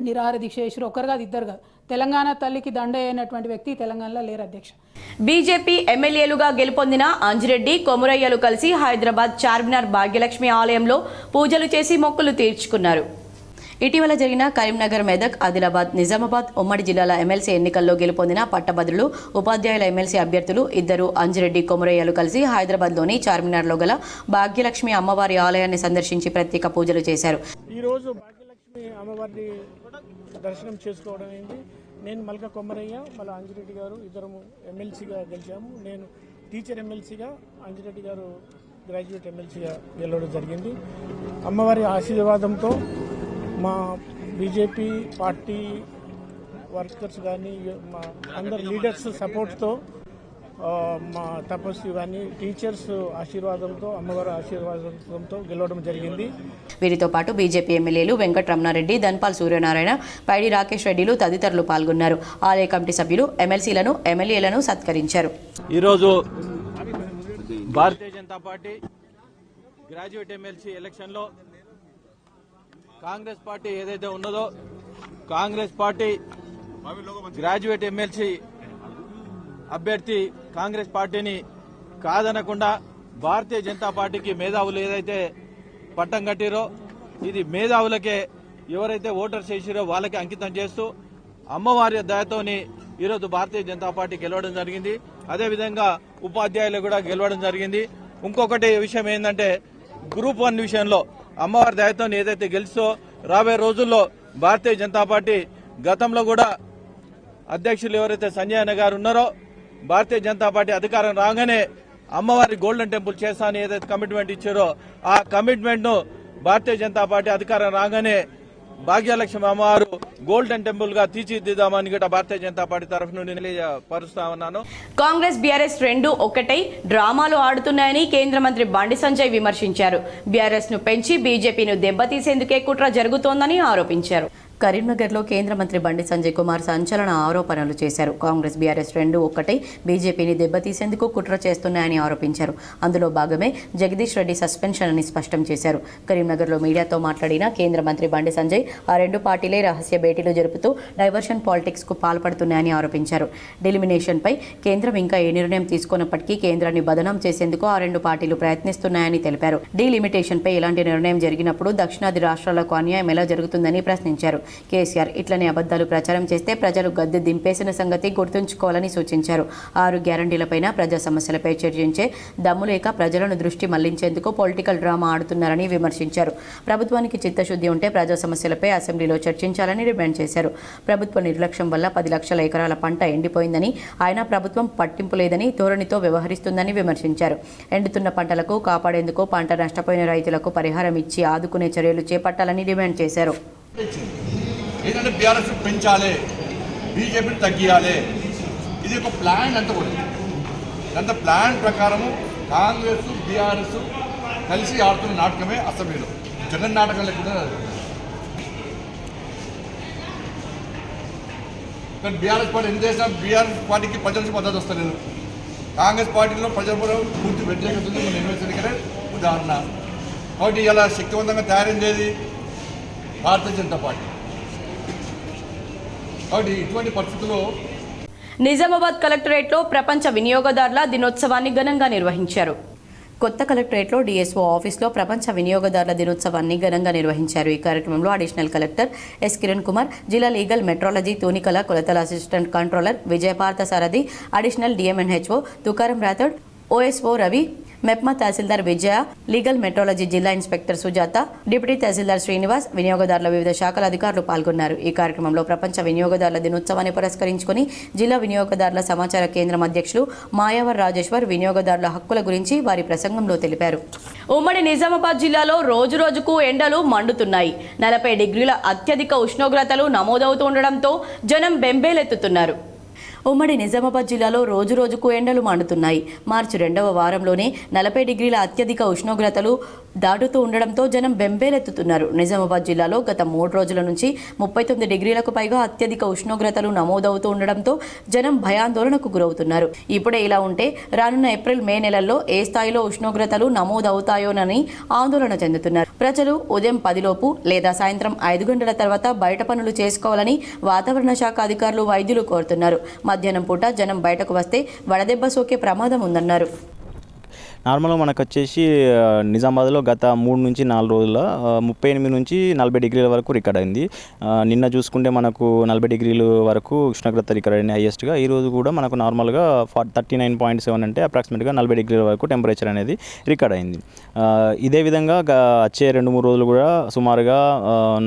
Speaker 6: నిరాహార దీక్ష చేసారు. ఒకరు కాదు, ఇద్దరు కాదు. తెలంగాణ తల్లికి దండ అయినటువంటి వ్యక్తి తెలంగాణలో లేరు అధ్యక్ష.
Speaker 1: బీజేపీ ఎమ్మెల్యేలుగా గెలుపొందిన అంజిరెడ్డి, కొమురయ్యలు కలిసి హైదరాబాద్ చార్మినార్ భాగ్యలక్ష్మి ఆలయంలో పూజలు చేసి మొక్కులు తీర్చుకున్నారు. ఇటీవల జరిగిన కరీంనగర్, మెదక్, ఆదిలాబాద్, నిజామాబాద్ ఉమ్మడి జిల్లాల ఎమ్మెల్సీ ఎన్నికల్లో గెలుపొందిన పట్టభద్రులు, ఉపాధ్యాయుల ఎమ్మెల్సీ అభ్యర్థులు ఇద్దరు అంజిరెడ్డి, కొమురయ్యలు కలిసి హైదరాబాద్లోని చార్మినార్లో గల భాగ్యలక్ష్మి అమ్మవారి ఆలయాన్ని సందర్శించి ప్రత్యేక పూజలు చేశారు.
Speaker 7: ఈరోజు భాగ్యలక్ష్మి అమ్మవారిని దర్శనం చేసుకోవడం అయింది. నేను మల్క కొమరయ్య, మళ్ళీ అంజిరెడ్డి గారు ఇద్దరము ఎమ్మెల్సీగా గెలిచాము. నేను టీచర్ ఎమ్మెల్సీగా, అంజిరెడ్డి గారు గ్రాడ్యుయేట్ ఎమ్మెల్సీగా గెలవడం జరిగింది. అమ్మవారి ఆశీర్వాదంతో మా బీజేపీ పార్టీ వర్కర్స్ కానీ, మా అందరు లీడర్స్ సపోర్ట్తో, మా తపస్సు కానీ, టీచర్స్ ఆశీర్వాదంతో, అమ్మవారి ఆశీర్వాదంతో గెలవడం జరిగింది.
Speaker 1: వీరితో పాటు బీజేపీ ఎమ్మెల్యేలు వెంకటరమణారెడ్డి, ధన్పాల్ సూర్యనారాయణ, పైడి రాకేష్ రెడ్డిలు తదితరులు పాల్గొన్నారు. ఆలయ కమిటీ సభ్యులు ఎమ్మెల్సీలను, ఎమ్మెల్యేలను సత్కరించారు.
Speaker 8: ఈరోజు Bharatiya Janata party graduate MLC ఎలక్షన్లో కాంగ్రెస్ పార్టీ ఏదైతే ఉన్నదో, కాంగ్రెస్ పార్టీ గ్రాడ్యుయేట్ ఎమ్మెల్సీ అభ్యర్థి కాంగ్రెస్ పార్టీని కాదనకుండా భారతీయ జనతా పార్టీకి మేధావులు ఏదైతే పట్టం కట్టిరో, ఇది మేధావులకే ఎవరైతే ఓటర్స్ చేసిరో వాళ్ళకి అంకితం చేస్తూ అమ్మవారి దయతోని ఈరోజు భారతీయ జనతా పార్టీ గెలవడం జరిగింది. అదేవిధంగా ఉపాధ్యాయులు కూడా గెలవడం జరిగింది. ఇంకొకటి విషయం ఏంటంటే, గ్రూప్ 1 విషయంలో అమ్మవారి దయతో ఏదైతే గెలిచో, రాబోయే రోజుల్లో భారతీయ జనతా పార్టీ గతంలో కూడా అధ్యక్షులు ఎవరైతే సంజయ్ అన్న గారు ఉన్నారో, భారతీయ జనతా పార్టీ అధికారం రాగానే అమ్మవారి గోల్డెన్ టెంపుల్ చేస్తానని ఏదైతే కమిట్మెంట్ ఇచ్చారో, ఆ కమిట్మెంట్ ను భారతీయ జనతా పార్టీ అధికారం రాగానే భాగ్యలక్ష్మి అమ్మవారు గోల్డెన్ టెంపుల్ గా తీర్చిదిద్దామని కూడా భారతీయ జనతా పార్టీ తరఫు నుండి తెలియపరుస్తా ఉన్నాను.
Speaker 1: కాంగ్రెస్, బీఆర్ఎస్ రెండు ఒకటై డ్రామాలు ఆడుతున్నాయని కేంద్ర మంత్రి బండి సంజయ్ విమర్శించారు. బీఆర్ఎస్ ను పెంచి బీజేపీని దెబ్బతీసేందుకే కుట్ర జరుగుతోందని ఆరోపించారు. కరీంనగర్లో కేంద్ర మంత్రి బండి సంజయ్ కుమార్ సంచలన ఆరోపణలు చేశారు. కాంగ్రెస్, బీఆర్ఎస్ రెండు ఒక్కటై బీజేపీని దెబ్బతీసేందుకు కుట్ర చేస్తున్నాయని ఆరోపించారు. అందులో భాగమే జగదీష్ రెడ్డి సస్పెన్షన్ అని స్పష్టం చేశారు. కరీంనగర్లో మీడియాతో మాట్లాడిన కేంద్ర మంత్రి బండి సంజయ్ ఆ రెండు పార్టీలే రహస్య భేటీలు జరుపుతూ డైవర్షన్ పాలిటిక్స్ కు పాల్పడుతున్నాయని ఆరోపించారు. డెలిమినేషన్పై కేంద్రం ఇంకా ఏ నిర్ణయం తీసుకున్నప్పటికీ కేంద్రాన్ని బదనాం చేసేందుకు ఆ రెండు పార్టీలు ప్రయత్నిస్తున్నాయని తెలిపారు. డీలిమిటేషన్పై ఇలాంటి నిర్ణయం జరిగినప్పుడు దక్షిణాది రాష్ట్రాలకు అన్యాయం ఎలా జరుగుతుందని ప్రశ్నించారు. కేసీఆర్ ఇట్లనే అబద్దాలు ప్రచారం చేస్తే ప్రజలు గద్దె దింపేసిన సంగతి గుర్తుంచుకోవాలని సూచించారు. 6 గ్యారంటీలపైన ప్రజా సమస్యలపై చర్చించే దమ్ము లేక ప్రజలను దృష్టి మళ్లించేందుకు పొలిటికల్ డ్రామా ఆడుతున్నారని విమర్శించారు. ప్రభుత్వానికి చిత్తశుద్ధి ఉంటే ప్రజా సమస్యలపై అసెంబ్లీలో చర్చించాలని డిమాండ్ చేశారు. ప్రభుత్వ నిర్లక్ష్యం వల్ల 10 లక్షల ఎకరాల పంట ఎండిపోయిందని, అయినా ప్రభుత్వం పట్టింపు లేదని ధోరణితో వ్యవహరిస్తుందని విమర్శించారు. ఎండుతున్న పంటలకు కాపాడేందుకు పంట నష్టపోయిన రైతులకు పరిహారం ఇచ్చి ఆదుకునే చర్యలు చేపట్టాలని డిమాండ్ చేశారు.
Speaker 9: ఏంటంటే బీఆర్ఎస్ పెంచాలి, బీజేపీని తగ్గియాలి, ఇది ఒక ప్లాన్ అంతా కూడా. అంత ప్లాన్ ప్రకారము కాంగ్రెస్, బీఆర్ఎస్ కలిసి ఆడుతున్న నాటకమే అసెంబ్లీలో. జగన్ నాటకం లేకుండా కానీ బీఆర్ఎస్ పార్టీ ఏం చేసినా బీఆర్ఎస్ పార్టీకి ప్రజల నుంచి మద్దతు వస్తలేదు. కాంగ్రెస్ పార్టీలో ప్రజల పూర్తి వ్యతిరేకత ఉంది. మన ఎమ్మెల్సీ దగ్గర ఉదాహరణ. కాబట్టి ఇలా శక్తివంతంగా తయారైంది భారతీయ జనతా పార్టీ. కాబట్టి ఇటువంటి పరిస్థితుల్లో
Speaker 1: నిజామాబాద్ కలెక్టరేట్లో ప్రపంచ వినియోగదారుల దినోత్సవాన్ని ఘనంగా నిర్వహించారు. కొత్త కలెక్టరేట్లో డిఎస్ఓ ఆఫీస్లో ప్రపంచ వినియోగదారుల దినోత్సవాన్ని ఘనంగా నిర్వహించారు. ఈ కార్యక్రమంలో additional collector S Kiran Kumar, జిల్లా లీగల్ మెట్రాలజీ తూనికల కొలతల అసిస్టెంట్ కంట్రోలర్ విజయపార్థ సారథి, అడిషనల్ డిఎంఎన్హెచ్ఓ తుకారం రాథోడ్, ఓఎస్ఓ రవి, మెప్మా తహసీల్దార్ విజయ, లీగల్ మెట్రాలజీ జిల్లా ఇన్స్పెక్టర్ సుజాత, డిప్యూటీ తహసీల్దార్ శ్రీనివాస్, వినియోగదారుల వివిధ శాఖల అధికారులు పాల్గొన్నారు. ఈ కార్యక్రమంలో ప్రపంచ వినియోగదారుల దినోత్సవాన్ని పురస్కరించుకుని జిల్లా వినియోగదారుల సమాచార కేంద్రం అధ్యక్షులు మాయావర్ రాజేశ్వర్ వినియోగదారుల హక్కుల గురించి వారి ప్రసంగంలో తెలిపారు. ఉమ్మడి నిజామాబాద్ జిల్లాలో రోజురోజుకు ఎండలు మండుతున్నాయి. 40 డిగ్రీల అత్యధిక ఉష్ణోగ్రతలు నమోదవుతుండటంతో జనం బెంబేలెత్తుతున్నారు. ఉమ్మడి నిజామాబాద్ జిల్లాలో రోజురోజుకు ఎండలు మండుతున్నాయి. మార్చి 2వ వారంలోనే 40 డిగ్రీల అత్యధిక ఉష్ణోగ్రతలు దాటుతూ ఉండడంతో జనం బెంబేలెత్తుతున్నారు. నిజామాబాద్ జిల్లాలో గత 3 రోజుల నుంచి 39 డిగ్రీలకు పైగా అత్యధిక ఉష్ణోగ్రతలు నమోదవుతూ ఉండడంతో జనం భయాందోళనకు గురవుతున్నారు. ఇప్పుడే ఇలా ఉంటే రానున్న ఏప్రిల్, మే నెలల్లో ఏ స్థాయిలో ఉష్ణోగ్రతలు నమోదవుతాయోనని ఆందోళన చెందుతున్నారు. ప్రజలు ఉదయం 10 లోపు లేదా సాయంత్రం 5 గంటల తర్వాత బయట పనులు చేసుకోవాలని వాతావరణ శాఖ అధికారులు, వైద్యులు కోరుతున్నారు. మధ్యాహ్నం పూట జనం బయటకు వస్తే వడదెబ్బ సోకే ప్రమాదం ఉందన్నారు.
Speaker 10: నార్మల్గా మనకు వచ్చేసి నిజామాబాద్లో గత 3 నుంచి 4 రోజుల 38 నుంచి 40 డిగ్రీల వరకు రికార్డ్ అయింది. నిన్న చూసుకుంటే మనకు 40 డిగ్రీల వరకు ఉష్ణోగ్రత రికార్డ్ అయింది హైయెస్ట్గా. ఈ రోజు కూడా మనకు నార్మల్గా 39.7 అంటే అప్రాక్సిమేట్గా 40 డిగ్రీల వరకు టెంపరేచర్ అనేది రికార్డ్ అయింది. ఇదే విధంగా వచ్చే 2-3 రోజులు కూడా సుమారుగా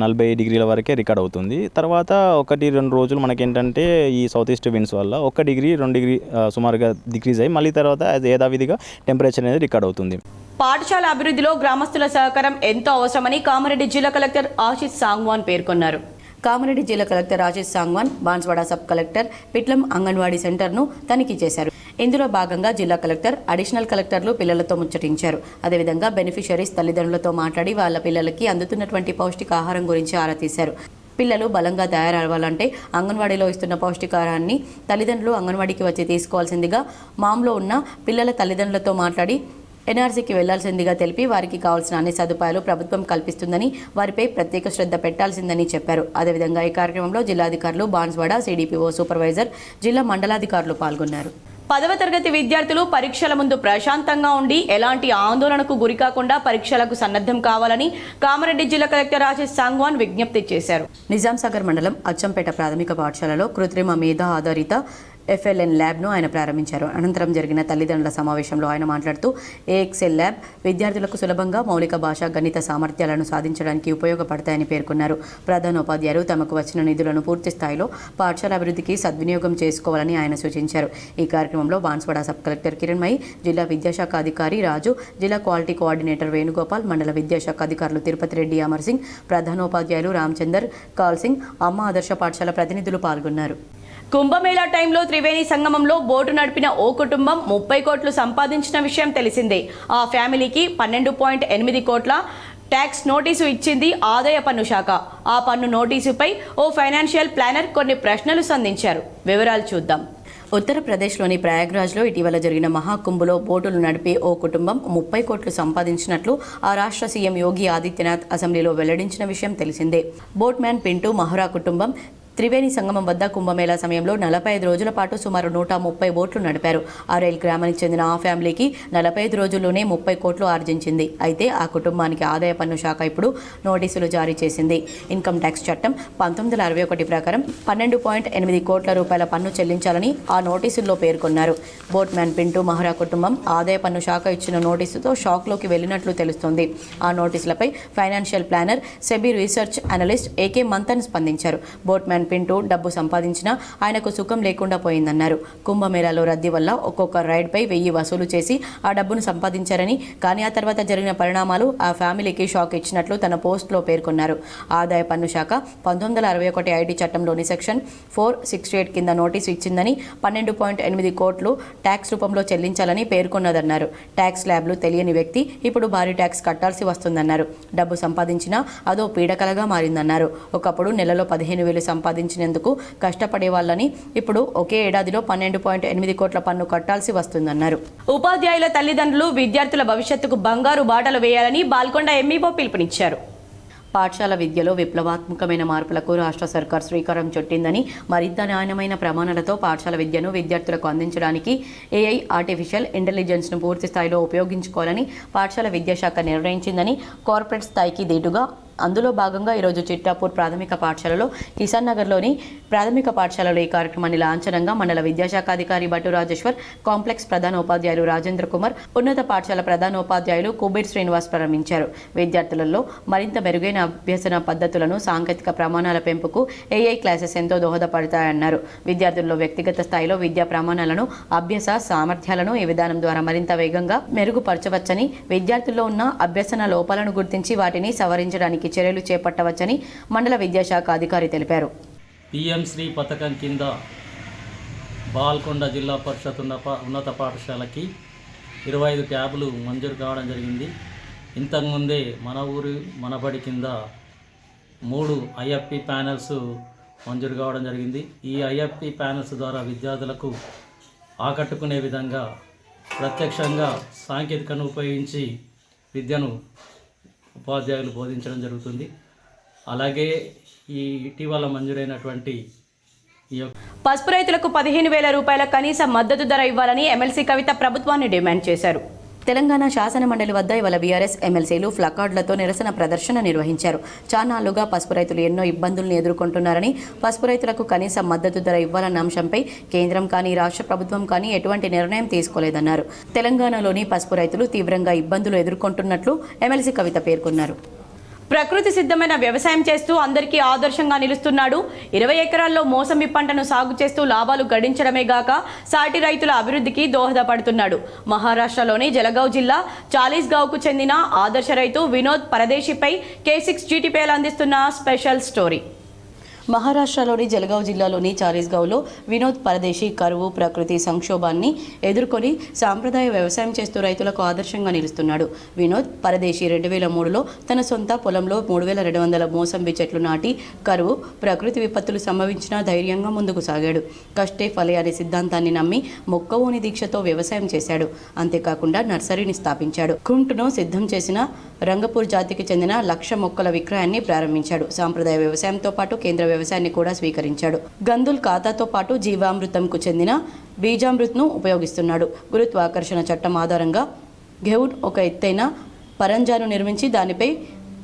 Speaker 10: 40 డిగ్రీల వరకే రికార్డ్ అవుతుంది. తర్వాత 1-2 రోజులు మనకేంటంటే ఈ సౌత్ ఈస్ట్ విండ్స్ వల్ల 1 డిగ్రీ 2 డిగ్రీ సుమారుగా డిక్రీజ్ అయ్యి మళ్ళీ తర్వాత యథావిధిగా టెంపరేచర్ అనేది రికార్డ్ అవుతుంది.
Speaker 1: పాఠశాల అభివృద్ధిలో గ్రామస్తుల సహకారం ఎంతో అవసరమని కామారెడ్డి జిల్లా కలెక్టర్ ఆశిష్ సాంగ్వాన్ పేర్కొన్నారు. కామారెడ్డి జిల్లా collector Ashish Sangwan Banswada sub collector Pitlam anganwadi సెంటర్ను తనిఖీ చేశారు. ఇందులో భాగంగా జిల్లా కలెక్టర్, అడిషనల్ కలెక్టర్లు పిల్లలతో ముచ్చటించారు. అదేవిధంగా బెనిఫిషరీస్ తల్లిదండ్రులతో మాట్లాడి వాళ్ళ పిల్లలకి అందుతున్నటువంటి పౌష్టికాహారం గురించి ఆరా తీశారు. పిల్లలు బలంగా తయారవ్వాలంటే అంగన్వాడీలో ఇస్తున్న పౌష్టికాహారాన్ని తల్లిదండ్రులు అంగన్వాడీకి వచ్చి తీసుకోవాల్సిందిగా మామ్లో ఉన్న పిల్లల తల్లిదండ్రులతో మాట్లాడి ఎన్ఆర్సీకి వెళ్లాల్సిందిగా తెలిపి వారికి కావాల్సిన అన్ని సదుపాయాలు ప్రభుత్వం కల్పిస్తుందని, వారిపై ప్రత్యేక శ్రద్ధ పెట్టాల్సిందని చెప్పారు. అదేవిధంగా ఈ కార్యక్రమంలో జిల్లాధికారులు, బాన్స్వాడ సిడిపిఓ సూపర్వైజర్, జిల్లా మండలాధికారులు పాల్గొన్నారు. 10వ తరగతి విద్యార్థులు పరీక్షల ముందు ప్రశాంతంగా ఉండి ఎలాంటి ఆందోళనకు గురికాకుండా పరీక్షలకు సన్నద్ధం కావాలని కామారెడ్డి జిల్లా కలెక్టర్ ఆశిష్ సాంగ్వాన్ విజ్ఞప్తి చేశారు. నిజాంసాగర్ మండలం అచ్చంపేట ప్రాథమిక పాఠశాలలో కృత్రిమ మేధ ఆధారిత FLN ల్యాబ్ను ఆయన ప్రారంభించారు. అనంతరం జరిగిన తల్లిదండ్రుల సమావేశంలో ఆయన మాట్లాడుతూ AXL ల్యాబ్ విద్యార్థులకు సులభంగా మౌలిక భాష, గణిత సామర్థ్యాలను సాధించడానికి ఉపయోగపడతాయని పేర్కొన్నారు. ప్రధానోపాధ్యాయులు తమకు వచ్చిన నిధులను పూర్తి స్థాయిలో పాఠశాల అభివృద్ధికి సద్వినియోగం చేసుకోవాలని ఆయన సూచించారు. ఈ కార్యక్రమంలో బాన్స్వాడ సబ్ కలెక్టర్ కిరణ్మయి, జిల్లా విద్యాశాఖ అధికారి రాజు, జిల్లా క్వాలిటీ కోఆర్డినేటర్ వేణుగోపాల్, మండల విద్యాశాఖ అధికారులు తిరుపతి రెడ్డి, అమర్ సింగ్, ప్రధానోపాధ్యాయులు రామచందర్, కాల్ సింగ్, అమ్మ ఆదర్శ పాఠశాల ప్రతినిధులు పాల్గొన్నారు. కుంభమేళా టైంలో త్రివేణి సంగమంలో బోటు నడిపిన ఓ కుటుంబం 30 కోట్లు సంపాదించిన విషయం తెలిసిందే. ఆ ఫ్యామిలీకి 12.8 కోట్ల ట్యాక్స్ నోటీసు ఇచ్చింది ఆదాయ పన్ను శాఖ. ఆ పన్ను నోటీసుపై ఓ ఫైనాన్షియల్ ప్లానర్ కొన్ని ప్రశ్నలు సంధించారు. వివరాలు చూద్దాం. ఉత్తరప్రదేశ్లోని ప్రయాగ్రాజ్లో ఇటీవల జరిగిన మహాకుంభలో బోటులు నడిపే ఓ కుటుంబం 30 కోట్లు సంపాదించినట్లు ఆ రాష్ట్ర సీఎం యోగి ఆదిత్యనాథ్ అసెంబ్లీలో వెల్లడించిన విషయం తెలిసిందే. బోట్ మ్యాన్ పింటూ మహ్రా కుటుంబం త్రివేణి సంగమం వద్ద కుంభమేళా సమయంలో 45 రోజుల పాటు సుమారు 130 బోట్లు నడిపారు. ఆరేల్ గ్రామానికి చెందిన ఆ ఫ్యామిలీకి 45 రోజుల్లోనే 30 కోట్లు ఆర్జించింది. అయితే ఆ కుటుంబానికి ఆదాయ పన్ను శాఖ ఇప్పుడు నోటీసులు జారీ చేసింది. ఇన్కమ్ ట్యాక్స్ చట్టం 1961 ప్రకారం 12.8 కోట్ల రూపాయల పన్ను చెల్లించాలని ఆ నోటీసుల్లో పేర్కొన్నారు. బోట్ మ్యాన్ పింటూ మహ్రా కుటుంబం ఆదాయ పన్ను శాఖ ఇచ్చిన నోటీసుతో షాక్లోకి వెళ్లినట్లు తెలుస్తోంది. ఆ నోటీసులపై financial planner, SEBI research analyst AK Manthan స్పందించారు. బోట్ మ్యాన్ పింటూ డబ్బు సంపాదించినా ఆయనకు సుఖం లేకుండా పోయిందన్నారు. కుంభమేళాలో రద్దీ వల్ల ఒక్కొక్క రైడ్పై 1000 వసూలు చేసి ఆ డబ్బును సంపాదించారని, కానీ ఆ తర్వాత జరిగిన పరిణామాలు ఆ ఫ్యామిలీకి షాక్ ఇచ్చినట్లు తన పోస్ట్లో పేర్కొన్నారు. ఆదాయ పన్ను శాఖ 1961 ఐటీ చట్టంలోని సెక్షన్ 468 కింద నోటీసు ఇచ్చిందని, 12.8 కోట్లు ట్యాక్స్ రూపంలో చెల్లించాలని పేర్కొన్నదన్నారు. ట్యాక్స్ ల్యాబ్లు తెలియని వ్యక్తి ఇప్పుడు భారీ ట్యాక్స్ కట్టాల్సి వస్తుందన్నారు. డబ్బు సంపాదించినా అదో పీడకలగా మారిందన్నారు. ఒకప్పుడు నెలలో 15,000 సంపాదించిన సాధించినందుకు కష్టపడే వాళ్ళని ఇప్పుడు ఒకే ఏడాదిలో 12.8 కోట్ల పన్ను కట్టాల్సి వస్తుందన్నారు. ఉపాధ్యాయుల తల్లిదండ్రులు విద్యార్థుల భవిష్యత్తుకు బంగారు బాటలు వేయాలని బాల్కొండ ఎంఈఓ పిలుపునిచ్చారు. పాఠశాల విద్యలో విప్లవాత్మకమైన మార్పులకు రాష్ట్ర సర్కార్ శ్రీకారం చుట్టిందని, మరింత నాణ్యమైన ప్రమాణాలతో పాఠశాల విద్యను విద్యార్థులకు అందించడానికి AI ఆర్టిఫిషియల్ ఇంటెలిజెన్స్ను పూర్తి స్థాయిలో ఉపయోగించుకోవాలని పాఠశాల విద్యాశాఖ నిర్ణయించిందని, కార్పొరేట్ స్థాయికి దీటుగా అందులో భాగంగా ఈరోజు చిట్టాపూర్ ప్రాథమిక పాఠశాలలో, కిసాన్ నగర్లోని ప్రాథమిక పాఠశాలలో ఈ కార్యక్రమాన్ని లాంఛనంగా మండల విద్యాశాఖ అధికారి భట్టు రాజేశ్వర్, కాంప్లెక్స్ ప్రధాన ఉపాధ్యాయులు రాజేంద్ర కుమార్, ఉన్నత పాఠశాల ప్రధాన ఉపాధ్యాయులు కుబీర్ శ్రీనివాస్ ప్రారంభించారు. విద్యార్థులలో మరింత మెరుగైన అభ్యసన పద్ధతులను, సాంకేతిక ప్రమాణాల పెంపుకు AI క్లాసెస్ ఎంతో దోహదపడతాయన్నారు. విద్యార్థుల్లో వ్యక్తిగత స్థాయిలో విద్యా ప్రమాణాలను, అభ్యాస సామర్థ్యాలను ఈ విధానం ద్వారా మరింత వేగంగా మెరుగుపరచవచ్చని, విద్యార్థుల్లో ఉన్న అభ్యసన లోపాలను గుర్తించి వాటిని సవరించడానికి చర్యలు చేపట్టవచ్చని మండల విద్యాశాఖ అధికారి తెలిపారు.
Speaker 11: PM శ్రీ పథకం కింద బాల్కొండ జిల్లా పరిషత్ ఉన్నత పాఠశాలకి 25 ట్యాబులు మంజూరు కావడం జరిగింది. ఇంతకుముందే మన ఊరు మనబడి కింద 3 IFP ప్యానెల్స్ మంజూరు కావడం జరిగింది. ఈ IFP ప్యానెల్స్ ద్వారా విద్యార్థులకు ఆకట్టుకునే విధంగా ప్రత్యక్షంగా సాంకేతికను ఉపయోగించి విద్యను ఉపాధ్యాయులు బోధించడం జరుగుతుంది. అలాగే ఈ ఇటీవల మంజూరైనటువంటి
Speaker 1: పసుపు రైతులకు 15,000 రూపాయల కనీస మద్దతు ధర ఇవ్వాలని ఎమ్మెల్సీ కవిత ప్రభుత్వాన్ని డిమాండ్ చేశారు. తెలంగాణ శాసన మండలి వద్ద ఇవాళ బీఆర్ఎస్ ఎమ్మెల్సీలు ప్లకార్డులతో నిరసన ప్రదర్శన నిర్వహించారు. చాన్నాళ్లుగా పసుపు రైతులు ఎన్నో ఇబ్బందులను ఎదుర్కొంటున్నారని, పసుపు రైతులకు కనీస మద్దతు ధర ఇవ్వాలన్న అంశంపై కేంద్రం కానీ రాష్ట్ర ప్రభుత్వం కానీ ఎటువంటి నిర్ణయం తీసుకోలేదన్నారు. తెలంగాణలోని పసుపు రైతులు తీవ్రంగా ఇబ్బందులు ఎదుర్కొంటున్నట్లు ఎమ్మెల్సీ కవిత పేర్కొన్నారు. ప్రకృతి సిద్ధమైన వ్యవసాయం చేస్తూ అందరికీ ఆదర్శంగా నిలుస్తున్నాడు. 20 ఎకరాల్లో మోసంబి పంటను సాగు చేస్తూ లాభాలు గడించడమే గాక సాటి రైతుల అభివృద్ధికి దోహదపడుతున్నాడు. మహారాష్ట్రలోని జలగావ్ జిల్లా చాలీస్గావ్కు చెందిన ఆదర్శ రైతు వినోద్ పరదేశిపై K6 GTPL అందిస్తున్న స్పెషల్ స్టోరీ. మహారాష్ట్రలోని జలగావ్ జిల్లాలోని చాలీస్గావ్లో వినోద్ పరదేశి కరువు, ప్రకృతి సంక్షోభాన్ని ఎదుర్కొని సాంప్రదాయ వ్యవసాయం చేస్తూ రైతులకు ఆదర్శంగా నిలుస్తున్నాడు. వినోద్ పరదేశి 2003లో తన సొంత పొలంలో 3,200 మోసంబి చెట్లు నాటి కరువు, ప్రకృతి విపత్తులు సంభవించినా ధైర్యంగా ముందుకు సాగాడు. కష్టే ఫలే అనే సిద్ధాంతాన్ని నమ్మి మొక్కవోని దీక్షతో వ్యవసాయం చేశాడు. అంతేకాకుండా నర్సరీని స్థాపించాడు. కుంటును సిద్ధం చేసిన రంగపూర్ జాతికి చెందిన 1,00,000 మొక్కల విక్రయాన్ని ప్రారంభించాడు. సాంప్రదాయ వ్యవసాయంతో పాటు కేంద్ర వ్యవసాయాన్ని కూడా స్వీకరించాడు. గందుల్ ఖాతాతో పాటు జీవామృతంకు చెందిన బీజామృత్ను ఉపయోగిస్తున్నాడు. గురుత్వాకర్షణ చట్టం ఆధారంగా గెవుడ్ ఒక ఎత్తైన పరంజాను నిర్మించి దానిపై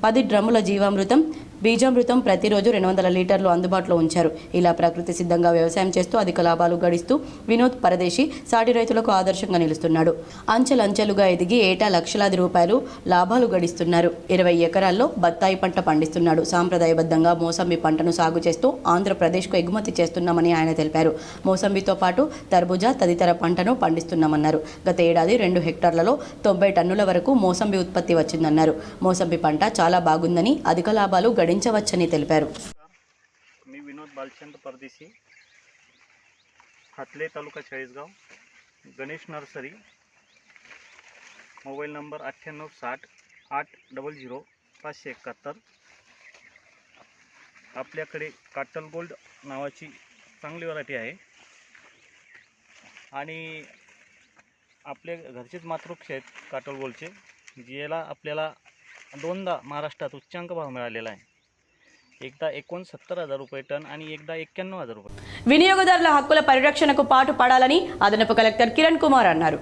Speaker 1: 10 డ్రమ్ముల జీవామృతం, బీజామృతం ప్రతిరోజు 200 లీటర్లు అందుబాటులో ఉంచారు. ఇలా ప్రకృతి సిద్ధంగా వ్యవసాయం చేస్తూ అధిక లాభాలు గడిస్తూ వినోద్ పరదేశి సాటి రైతులకు ఆదర్శంగా నిలుస్తున్నాడు. అంచెలంచెలుగా ఎదిగి ఏటా లక్షలాది రూపాయలు లాభాలు గడిస్తున్నారు. 20 ఎకరాల్లో బత్తాయి పంట పండిస్తున్నాడు. సాంప్రదాయబద్ధంగా మోసంబి పంటను సాగు చేస్తూ ఆంధ్రప్రదేశ్కు ఎగుమతి చేస్తున్నామని ఆయన తెలిపారు. మోసంబితో పాటు తర్బుజా తదితర పంటను పండిస్తున్నామన్నారు. గత ఏడాది 2 హెక్టార్లలో 90 టన్నుల వరకు మోసంబి ఉత్పత్తి వచ్చిందన్నారు. మోసంబి పంట చాలా బాగుందని, అధిక లాభాలు గడించవచ్చని తెలిపారు.
Speaker 12: मी विनोद बालचंद परदेशी, हातले taluka Chalisgaon, Ganesh nursery, mobile number 9860 800 571. आपल्याकडे काटल गोल्ड नावाची चांगली व्हरायटी आहे आणि आपल्या घरचेच मातृवृक्ष आहेत काटल गोल्डचे, ज्याला आपल्याला 2दा महाराष्ट्रात उच्चांक भाव मिळालेला आहे. एकदा 69,000 रुपये टन आणि एकदा 91,000 रुपये.
Speaker 1: వినియోగదారుల హక్కుల పరిరక్షణకు పాటుపడాలని అదనపు కలెక్టర్ కిరణ్ కుమార్ అన్నారు.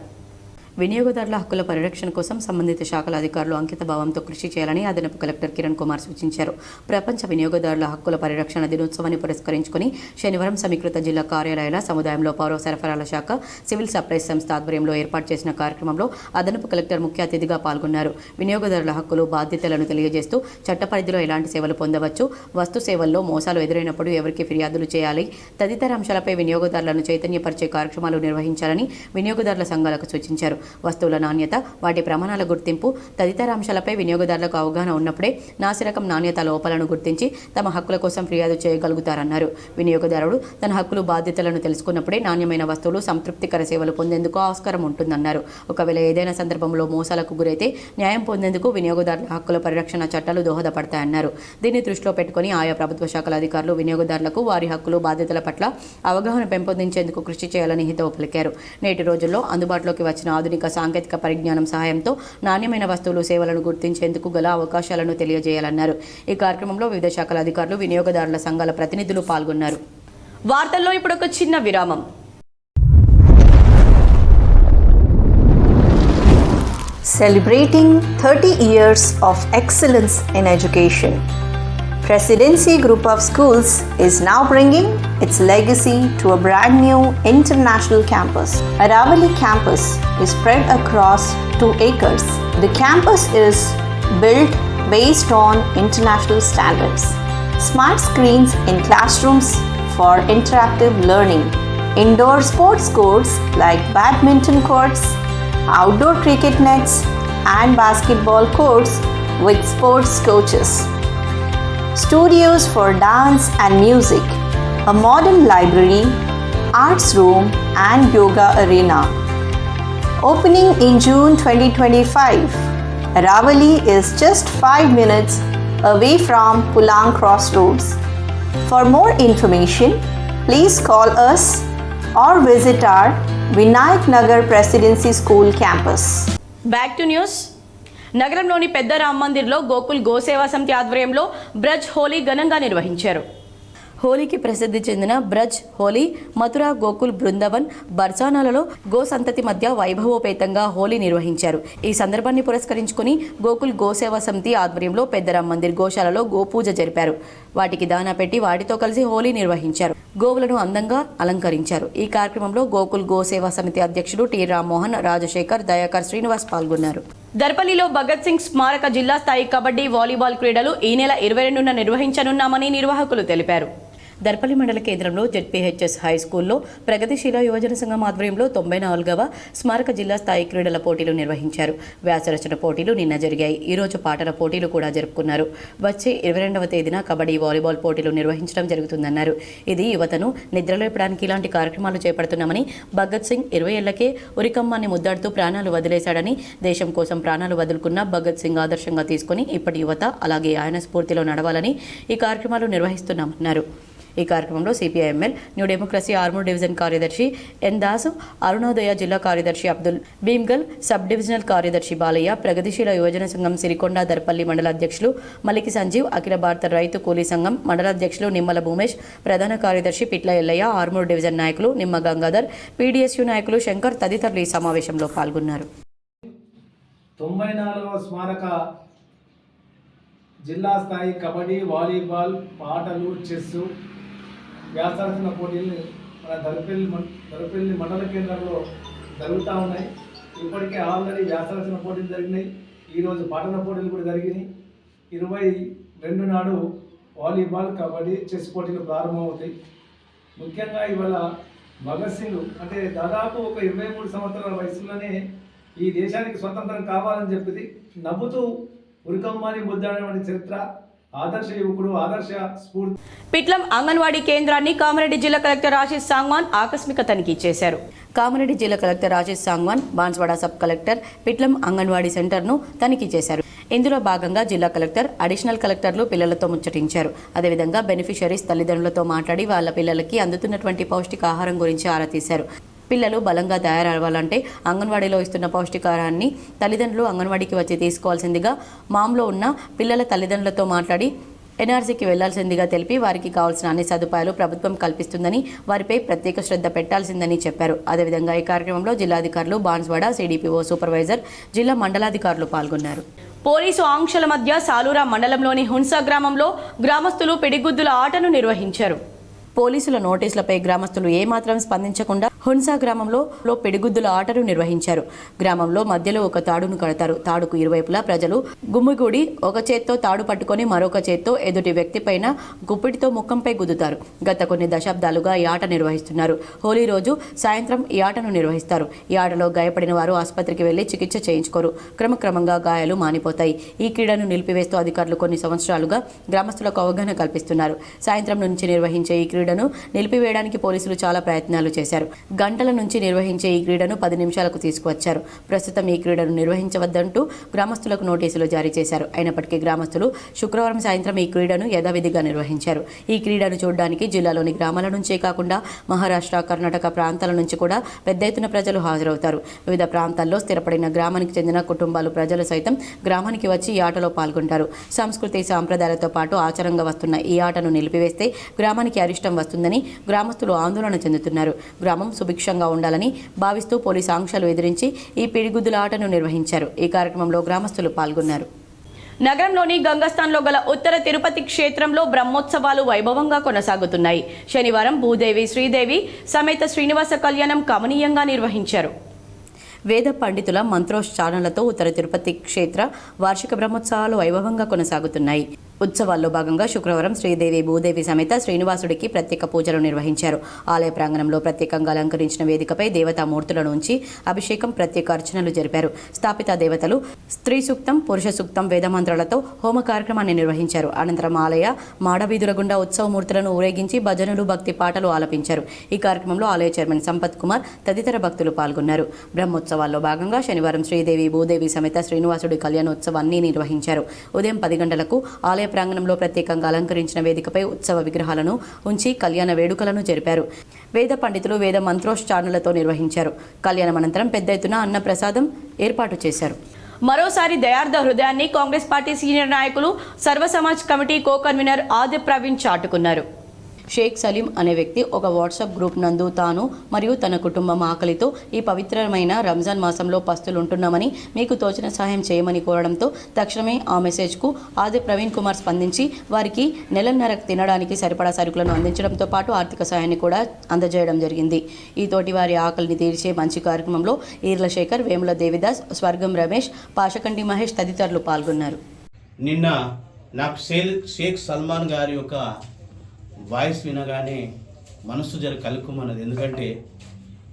Speaker 1: వినియోగదారుల హక్కుల పరిరక్షణ కోసం సంబంధిత శాఖల అధికారులు అంకిత భావంతో కృషి చేయాలని అదనపు కలెక్టర్ కిరణ్ కుమార్ సూచించారు. ప్రపంచ వినియోగదారుల హక్కుల పరిరక్షణ దినోత్సవాన్ని పురస్కరించుకుని శనివారం సమీకృత జిల్లా కార్యాలయాల సముదాయంలో పౌర సరఫరాల శాఖ, సివిల్ సప్లైస్ సంస్థ ఆధ్వర్యంలో ఏర్పాటు చేసిన కార్యక్రమంలో అదనపు కలెక్టర్ ముఖ్య అతిథిగా పాల్గొన్నారు. వినియోగదారుల హక్కులు, బాధ్యతలను తెలియజేస్తూ చట్ట పరిధిలో ఎలాంటి సేవలు పొందవచ్చు, వస్తు సేవల్లో మోసాలు ఎదురైనప్పుడు ఎవరికి ఫిర్యాదులు చేయాలి తదితర అంశాలపై వినియోగదారులను చైతన్యపరిచే కార్యక్రమాలు నిర్వహించాలని వినియోగదారుల సంఘాలకు సూచించారు. వస్తువుల నాణ్యత, వాటి ప్రమాణాల గుర్తింపు తదితర అంశాలపై వినియోగదారులకు అవగాహన ఉన్నప్పుడే నాసిరకం నాణ్యత లోపాలను గుర్తించి తమ హక్కుల కోసం ఫిర్యాదు చేయగలుగుతారన్నారు. వినియోగదారుడు తన హక్కులు, బాధ్యతలను తెలుసుకున్నప్పుడే నాణ్యమైన వస్తువులు, సంతృప్తికర సేవలు పొందేందుకు ఆస్కారం ఉంటుందన్నారు. ఒకవేళ ఏదైనా సందర్భంలో మోసాలకు గురైతే న్యాయం పొందేందుకు వినియోగదారుల హక్కుల పరిరక్షణ చట్టాలు దోహదపడతాయన్నారు. దీన్ని దృష్టిలో పెట్టుకుని ఆయా ప్రభుత్వ శాఖల అధికారులు వినియోగదారులకు వారి హక్కులు, బాధ్యతల పట్ల అవగాహన పెంపొందించేందుకు కృషి చేయాలని హితవు పలికారు. నేటి రోజుల్లో అందుబాటులోకి వచ్చిన ఆధునిక సాంకేతిక పరిజ్ఞానం సహాయంతో నాణ్యమైన వస్తువులు, సేవలను గుర్తించేందుకు గల అవకాశాలను తెలియజేయాలన్నారు. ఈ కార్యక్రమంలో వివిధ శాఖల అధికారులు, వినియోగదారుల సంఘాల ప్రతినిధులు పాల్గొన్నారు. వార్తల్లో ఇప్పుడు ఒక చిన్న విరామం.
Speaker 13: Celebrating 30 years of excellence in education, Presidency Group of Schools is now bringing its legacy to a brand new international campus. Aravali campus is spread across 2 acres. The campus is built based on international standards. Smart screens in classrooms for interactive learning. Indoor sports courts like badminton courts, outdoor cricket nets and basketball courts with sports coaches. Studios for dance and music, a modern library, arts room and yoga arena. Opening in June 2025, Aravali is just 5 minutes away from Pulang Crossroads. For more information, please call us or visit our Vinayak Nagar Presidency School campus.
Speaker 1: Back to news. నగరంలోని పెద్ద రామ్ మందిర్లో గోకుల్ గోసేవా సమితి ఆధ్వర్యంలో బ్రజ్ హోలీ ఘనంగా నిర్వహించారు. హోలీకి ప్రసిద్ధి చెందిన Braj Holi, Mathura, Gokul, Brindavan, బర్సానాలలో go సంతతి మధ్య వైభవోపేతంగా హోలీ నిర్వహించారు. ఈ సందర్భాన్ని పురస్కరించుకుని గోకుల్ గోసేవా సమితి ఆధ్వర్యంలో పెద్దరామ్ మందిర్ గోశాలలో గోపూజ జరిపారు. వాటికి దానా పెట్టి వాటితో కలిసి హోలీ నిర్వహించారు. గోవులను అందంగా అలంకరించారు. ఈ కార్యక్రమంలో గోకుల్ గోసేవా సమితి అధ్యక్షుడు టి రామ్మోహన్, రాజశేఖర్, దయాకర్, శ్రీనివాస్ పాల్గొన్నారు. దర్పల్లిలో భగత్ సింగ్ స్మారక జిల్లా స్థాయి కబడ్డీ, వాలీబాల్ క్రీడలు ఈ నెల 22న నిర్వహించనున్నామని నిర్వాహకులు తెలిపారు. దర్పల్లి మండల కేంద్రంలో జెడ్పీహెచ్ఎస్ హై స్కూల్లో ప్రగతిశీల యువజన సంఘం ఆధ్వర్యంలో 94వ స్మారక జిల్లా స్థాయి క్రీడల పోటీలు నిర్వహించారు. వ్యాసరచన పోటీలు నిన్న జరిగాయి. ఈరోజు పాటల పోటీలు కూడా జరుపుకున్నారు. వచ్చే 22వ తేదీన కబడ్డీ, వాలీబాల్ పోటీలు నిర్వహించడం జరుగుతుందన్నారు. ఇది యువతను నిద్రలేపడానికి ఇలాంటి కార్యక్రమాలు చేపడుతున్నామని, భగత్ సింగ్ 20 ఏళ్లకే ఉరికమ్మాన్ని ముద్దాడుతూ ప్రాణాలు వదిలేశాడని, దేశం కోసం ప్రాణాలు వదులుకున్న భగత్ సింగ్ ఆదర్శంగా తీసుకుని ఇప్పటి యువత అలాగే ఆయన స్ఫూర్తిలో నడవాలని ఈ కార్యక్రమాలు నిర్వహిస్తున్నామన్నారు. ఈ కార్యక్రమంలో CPIML, new democracy Armoor division కార్యదర్శి ఎన్ దాసు, అరుణోదయ జిల్లా కార్యదర్శి అబ్దుల్, భీమ్గల్ సబ్ డివిజనల్ కార్యదర్శి బాలయ్య, ప్రగతిశీల యువజన సంఘం సిరికొండ దర్పల్లి మండల అధ్యక్షులు మలికి సంజీవ్, అఖిల భారత రైతు కూలీ సంఘం మండల అధ్యక్షులు నిమ్మల భూమేష్, ప్రధాన కార్యదర్శి పిట్ల ఎల్లయ్య, ఆర్మూర్ డివిజన్ నాయకులు నిమ్మ గంగాధర్, పీడీఎస్యు నాయకులు శంకర్ తదితరులు ఈ సమావేశంలో పాల్గొన్నారు.
Speaker 14: 94వ స్మారక జిల్లా స్థాయి కబడ్డీ, వాలీబాల్, పాటలు, చెస్, వ్యాసరచన పోటీలు మన దర్పల్లి మండల కేంద్రంలో జరుగుతూ ఉన్నాయి. ఇప్పటికే ఆల్రెడీ వ్యాసరచన పోటీలు జరిగినాయి. ఈరోజు పాటల పోటీలు కూడా జరిగినాయి. 22 నాడు వాలీబాల్, కబడ్డీ, చెస్ పోటీలు ప్రారంభమవుతాయి. ముఖ్యంగా ఇవాళ భగత్ సింగ్ అంటే దాదాపు ఒక 23 సంవత్సరాల వయసులోనే ఈ దేశానికి స్వతంత్రం కావాలని చెప్పింది. నవ్వుతూ ఉరికమ్మాని ముద్దాడేటువంటి చరిత్ర, ఆదర్శ యువకుడు, ఆదర్శ స్ఫూర్తి.
Speaker 1: పిట్లం అంగన్వాడీ కేంద్రాన్ని కామారెడ్డి జిల్లా కలెక్టర్ ఆశీష్ సాంగ్వాన్ ఆకస్మిక తనిఖీ చేశారు. కామారెడ్డి జిల్లా collector Ashish Sangwan Banswada sub collector Pitlam anganwadi సెంటర్ను తనిఖీ చేశారు. ఇందులో భాగంగా జిల్లా కలెక్టర్, అడిషనల్ కలెక్టర్లు పిల్లలతో ముచ్చటించారు. అదేవిధంగా బెనిఫిషరీస్ తల్లిదండ్రులతో మాట్లాడి వాళ్ళ పిల్లలకి అందుతున్నటువంటి పౌష్టికాహారం గురించి ఆరా తీశారు. పిల్లలు బలంగా తయారవ్వాలంటే అంగన్వాడీలో ఇస్తున్న పౌష్టికాహారాన్ని తల్లిదండ్రులు అంగన్వాడీకి వచ్చి తీసుకోవాల్సిందిగా, మామ్లో ఉన్న పిల్లల తల్లిదండ్రులతో మాట్లాడి ఎన్ఆర్సీకి వెళ్లాల్సిందిగా తెలిపి వారికి కావాల్సిన అన్ని సదుపాయాలు ప్రభుత్వం కల్పిస్తుందని, వారిపై ప్రత్యేక శ్రద్ధ పెట్టాల్సిందని చెప్పారు. అదేవిధంగా ఈ కార్యక్రమంలో జిల్లాధికారులు, బాన్స్వాడ సిడిపిఓ సూపర్వైజర్, జిల్లా మండలాధికారులు పాల్గొన్నారు. పోలీసు ఆంక్షల మధ్య సాలూరా మండలంలోని హున్సా గ్రామంలో గ్రామస్తులు పిడిగుద్దుల ఆటను నిర్వహించారు. పోలీసుల నోటీసులపై గ్రామస్తులు ఏమాత్రం స్పందించకుండా హున్సా గ్రామంలో పిడిగుద్దుల ఆటను నిర్వహించారు. గ్రామంలో మధ్యలో ఒక తాడును కడతారు. తాడుకు ఇరువైపులా ప్రజలు గుమ్మిగూడి ఒక చేత్తో తాడు పట్టుకొని మరొక చేత్తో ఎదుటి వ్యక్తి పైన గుప్పిటితో ముఖంపై గుద్దుతారు. గత కొన్ని దశాబ్దాలుగా ఈ ఆట నిర్వహిస్తున్నారు. హోలీ రోజు సాయంత్రం ఈ ఆటను నిర్వహిస్తారు. ఈ ఆటలో గాయపడిన వారు ఆసుపత్రికి వెళ్లి చికిత్స చేయించుకోరు. క్రమక్రమంగా గాయాలు మానిపోతాయి. ఈ క్రీడను నిలిపివేస్తూ అధికారులు కొన్ని సంవత్సరాలుగా గ్రామస్తులకు అవగాహన కల్పిస్తున్నారు. సాయంత్రం నుంచి నిర్వహించే ఈ క్రీడను నిలిపివేయడానికి పోలీసులు చాలా ప్రయత్నాలు చేశారు. గంటల నుంచి నిర్వహించే ఈ క్రీడను 10 నిమిషాలకు తీసుకువచ్చారు. ప్రస్తుతం ఈ క్రీడను నిర్వహించవద్దంటూ గ్రామస్తులకు నోటీసులు జారీ చేశారు. అయినప్పటికీ గ్రామస్తులు శుక్రవారం సాయంత్రం ఈ క్రీడను యథావిధిగా నిర్వహించారు. ఈ క్రీడను చూడడానికి జిల్లాలోని గ్రామాల నుంచే కాకుండా మహారాష్ట్ర, కర్ణాటక ప్రాంతాల నుంచి కూడా పెద్ద ఎత్తున ప్రజలు హాజరవుతారు. వివిధ ప్రాంతాల్లో స్థిరపడిన గ్రామానికి చెందిన కుటుంబాలు, ప్రజలు సైతం గ్రామానికి వచ్చి ఈ ఆటలో పాల్గొంటారు. సంస్కృతి సాంప్రదాయాలతో పాటు ఆచారంగా వస్తున్న ఈ ఆటను నిలిపివేస్తే గ్రామానికి అరిష్టం వస్తుందని గ్రామస్తులు ఆందోళన చెందుతున్నారు. గ్రామం సుభిక్షంగా ఉండాలని భావిస్తూ పోలీసు ఆంక్షలు ఎదిరించి ఈ పిడిగుద్దుల ఆటను నిర్వహించారు. ఈ కార్యక్రమంలో గ్రామస్తులు పాల్గొన్నారు. నగరంలోని గంగస్థాన్లో గల ఉత్తర తిరుపతి క్షేత్రంలో బ్రహ్మోత్సవాలు వైభవంగా కొనసాగుతున్నాయి. శనివారం భూదేవి, శ్రీదేవి సమేత శ్రీనివాస కళ్యాణం కమనీయంగా నిర్వహించారు. వేద పండితుల మంత్రోచ్చారణలతో ఉత్తర తిరుపతి క్షేత్ర వార్షిక బ్రహ్మోత్సవాలు వైభవంగా కొనసాగుతున్నాయి. ఉత్సవాల్లో భాగంగా శుక్రవారం శ్రీదేవి, భూదేవి సమేత శ్రీనివాసుడికి ప్రత్యేక పూజలు నిర్వహించారు. ఆలయ ప్రాంగణంలో ప్రత్యేకంగా అలంకరించిన వేదికపై దేవతామూర్తుల నుంచి అభిషేకం, ప్రత్యేక అర్చనలు జరిపారు. స్థాపిత దేవతలు స్త్రీ సూక్తం, పురుష సూక్తం, వేదమంత్రాలతో హోమ కార్యక్రమాన్ని నిర్వహించారు. అనంతరం ఆలయ మాడవీధుల గుండా ఉత్సవమూర్తులను ఊరేగించి భజనలు, భక్తి పాటలు ఆలపించారు. ఈ కార్యక్రమంలో ఆలయ చైర్మన్ సంపత్ కుమార్ తదితర భక్తులు పాల్గొన్నారు. బ్రహ్మోత్సవాల్లో భాగంగా శనివారం శ్రీదేవి, భూదేవి సమేత శ్రీనివాసుడి కళ్యాణోత్సవాన్ని నిర్వహించారు. ఉదయం 10 గంటలకు ఆలయ ప్రాంగణంలో ప్రత్యేకంగా అలంకరించిన వేదికపై ఉత్సవ విగ్రహాలను ఉంచి కళ్యాణ వేడుకలను జరిపారు. వేద పండితులు వేద మంత్రోచ్చారణలతో నిర్వహించారు. కళ్యాణం అనంతరం పెద్ద ఎత్తున అన్న ప్రసాదం ఏర్పాటు చేశారు. మరోసారి దయార్థ హృదయాన్ని కాంగ్రెస్ పార్టీ సీనియర్ నాయకులు సర్వ సమాజ్ కమిటీ కో కన్వీనర్ ఆది ప్రవీణ్ చాటుకున్నారు. షేక్ సలీం అనే వ్యక్తి ఒక వాట్సాప్ గ్రూప్ నందు తాను మరియు తన కుటుంబం ఆకలితో ఈ పవిత్రమైన రంజాన్ మాసంలో పస్తులుంటున్నామని మీకు తోచిన సహాయం చేయమని కోరడంతో తక్షణమే ఆ మెసేజ్కు ఆది ప్రవీణ్ కుమార్ స్పందించి వారికి నెలన్నర తినడానికి సరిపడా సరుకులను అందించడంతో పాటు ఆర్థిక సహాయాన్ని కూడా అందజేయడం జరిగింది. ఈ తోటి వారి ఆకలిని తీర్చే మంచి కార్యక్రమంలో ఈర్ల శేఖర్, వేముల దేవిదాస్, స్వర్గం రమేష్, పాషకంటి మహేష్ తదితరులు పాల్గొన్నారు.
Speaker 15: నిన్న నాకు షేక్ సల్మాన్ గారి యొక్క వాయిస్ వినగానే మనసు జర కలుక్కుమన్నది. ఎందుకంటే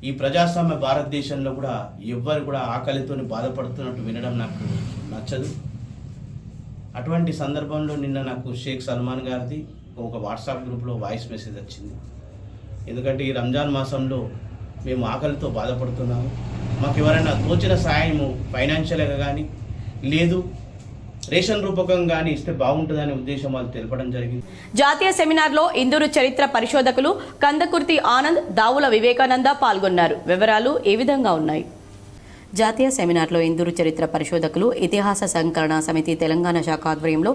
Speaker 15: ఈ ప్రజాస్వామ్య భారతదేశంలో కూడా ఎవ్వరు కూడా ఆకలితో బాధపడుతున్నట్టు వినడం నాకు నచ్చదు. అటువంటి సందర్భంలో నిన్న నాకు షేక్ సల్మాన్ గారిది ఒక వాట్సాప్ గ్రూప్లో వాయిస్ మెసేజ్ వచ్చింది. ఎందుకంటే ఈ రంజాన్ మాసంలో మేము ఆకలితో బాధపడుతున్నాము, మాకు ఎవరైనా తోచిన సాయము ఫైనాన్షియల్గా కానీ లేదు రేషన్ రూపకం కానీ ఇస్తే బాగుంటుందనే ఉద్దేశం వాళ్ళు తెలపడం జరిగింది.
Speaker 1: జాతీయ సెమినార్లో ఇందూరు చరిత్ర పరిశోధకులు కందకుర్తి ఆనంద్, దావుల వివేకానంద పాల్గొన్నారు. వివరాలు ఈ విధంగా ఉన్నాయి. జాతీయ సెమినార్లో ఇందూరు చరిత్ర పరిశోధకులు ఇతిహాస సంకలన సమితి తెలంగాణ శాఖ ఆధ్వర్యంలో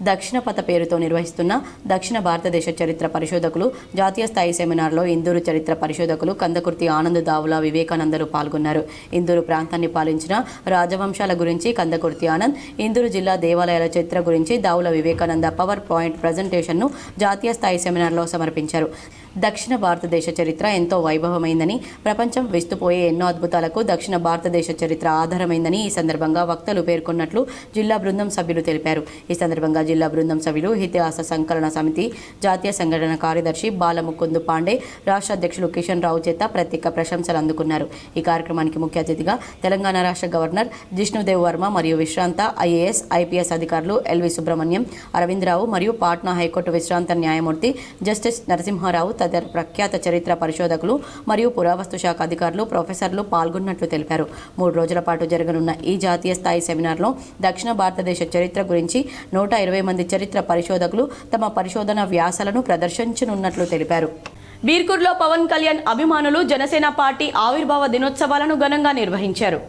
Speaker 1: దక్షిణ పథ పేరుతో నిర్వహిస్తున్న దక్షిణ భారతదేశ చరిత్ర పరిశోధకులు జాతీయ స్థాయి సెమినార్లో ఇందూరు చరిత్ర పరిశోధకులు కందకుర్తి ఆనంద్, దావుల వివేకానందలు పాల్గొన్నారు. ఇందూరు ప్రాంతాన్ని పాలించిన రాజవంశాల గురించి కందకుర్తి ఆనంద్, ఇందూరు జిల్లా దేవాలయాల చరిత్ర గురించి దావుల వివేకానంద పవర్ పాయింట్ ప్రజెంటేషన్ను జాతీయ స్థాయి సెమినార్లో సమర్పించారు. దక్షిణ భారతదేశ చరిత్ర ఎంతో వైభవమైందని, ప్రపంచం విస్తుపోయే ఎన్నో అద్భుతాలకు దక్షిణ భారతదేశ చరిత్ర ఆధారమైందని ఈ సందర్భంగా వక్తలు పేర్కొన్నట్లు జిల్లా బృందం సభ్యులు తెలిపారు. ఈ సందర్భంగా జిల్లా బృందం సభ్యులు ఇతిహాస సంకలన సమితి జాతీయ సంఘటన కార్యదర్శి బాలముకుందు పాండే, రాష్ట్ర అధ్యక్షులు కిషన్ రావు చేత ప్రత్యేక ప్రశంసలు అందుకున్నారు. ఈ కార్యక్రమానికి ముఖ్య అతిథిగా తెలంగాణ రాష్ట్ర గవర్నర్ జిష్ణుదేవ్ వర్మ మరియు విశ్రాంత IAS, IPS అధికారులు ఎల్వి సుబ్రహ్మణ్యం, అరవిందరావు మరియు పాట్నా హైకోర్టు విశ్రాంత న్యాయమూర్తి జస్టిస్ నరసింహారావు తదితర ప్రఖ్యాత చరిత్ర పరిశోధకులు మరియు పురావస్తు శాఖ అధికారులు, ప్రొఫెసర్లు పాల్గొన్నట్లు తెలిపారు. 3 రోజుల పాటు జరగనున్న ఈ జాతీయ స్థాయి సెమినార్లో దక్షిణ భారతదేశ చరిత్ర గురించి 120 మంది చరిత్ర పరిశోధకులు తమ పరిశోధన వ్యాసాలను ప్రదర్శించనున్నట్లు తెలిపారు. బీర్కూర్లో పవన్ కళ్యాణ్ అభిమానులు జనసేన పార్టీ ఆవిర్భావ దినోత్సవాలను ఘనంగా నిర్వహించారు.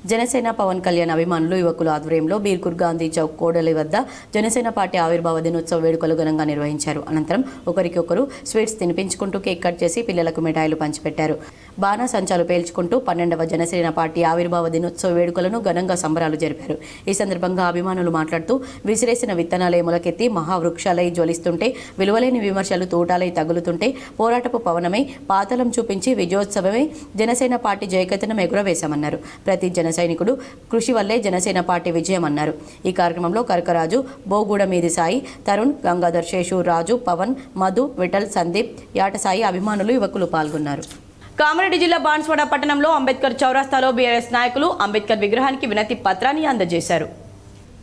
Speaker 1: జనసేన పవన్ కళ్యాణ్ అభిమానులు యువకుల ఆధ్వర్యంలో బీర్కూర్ గాంధీ చౌక్ కోడలి వద్ద జనసేన పార్టీ ఆవిర్భావ దినోత్సవ వేడుకలు ఘనంగా నిర్వహించారు. అనంతరం ఒకరికొకరు స్వీట్స్ తినిపించుకుంటూ కేక్ కట్ చేసి పిల్లలకు మిఠాయిలు పంచిపెట్టారు. బాణాసంచాలు పేల్చుకుంటూ 12వ జనసేన పార్టీ ఆవిర్భావ దినోత్సవ వేడుకలను ఘనంగా సంబరాలు జరిపారు. ఈ సందర్భంగా అభిమానులు మాట్లాడుతూ విసిరేసిన విత్తనాలే మొలకెత్తి మహావృక్షాలై జ్వలిస్తుంటే, విలువలేని విమర్శలు తోటాలై తగులుతుంటే, పోరాటపు పవనమై పాతలం చూపించి విజయోత్సవమే జనసేన పార్టీ జయకేతనం ఎగురవేశామన్నారు. ప్రతి సైనికుడు కృషి వల్లే జనసేన పార్టీ విజయం అన్నారు. ఈ కార్యక్రమంలో కరకరాజు, బోగూడ మీది సాయి, తరుణ్, గంగాధర్, శేషు, రాజు, పవన్, మధు, విఠల్, సందీప్, యాటసాయి అభిమానులు యువకులు పాల్గొన్నారు. కామారెడ్డి జిల్లా బాన్స్వాడ పట్టణంలో అంబేద్కర్ చౌరస్తాలో బీఆర్ఎస్ నాయకులు అంబేద్కర్ విగ్రహానికి వినతి పత్రాన్ని అందజేశారు.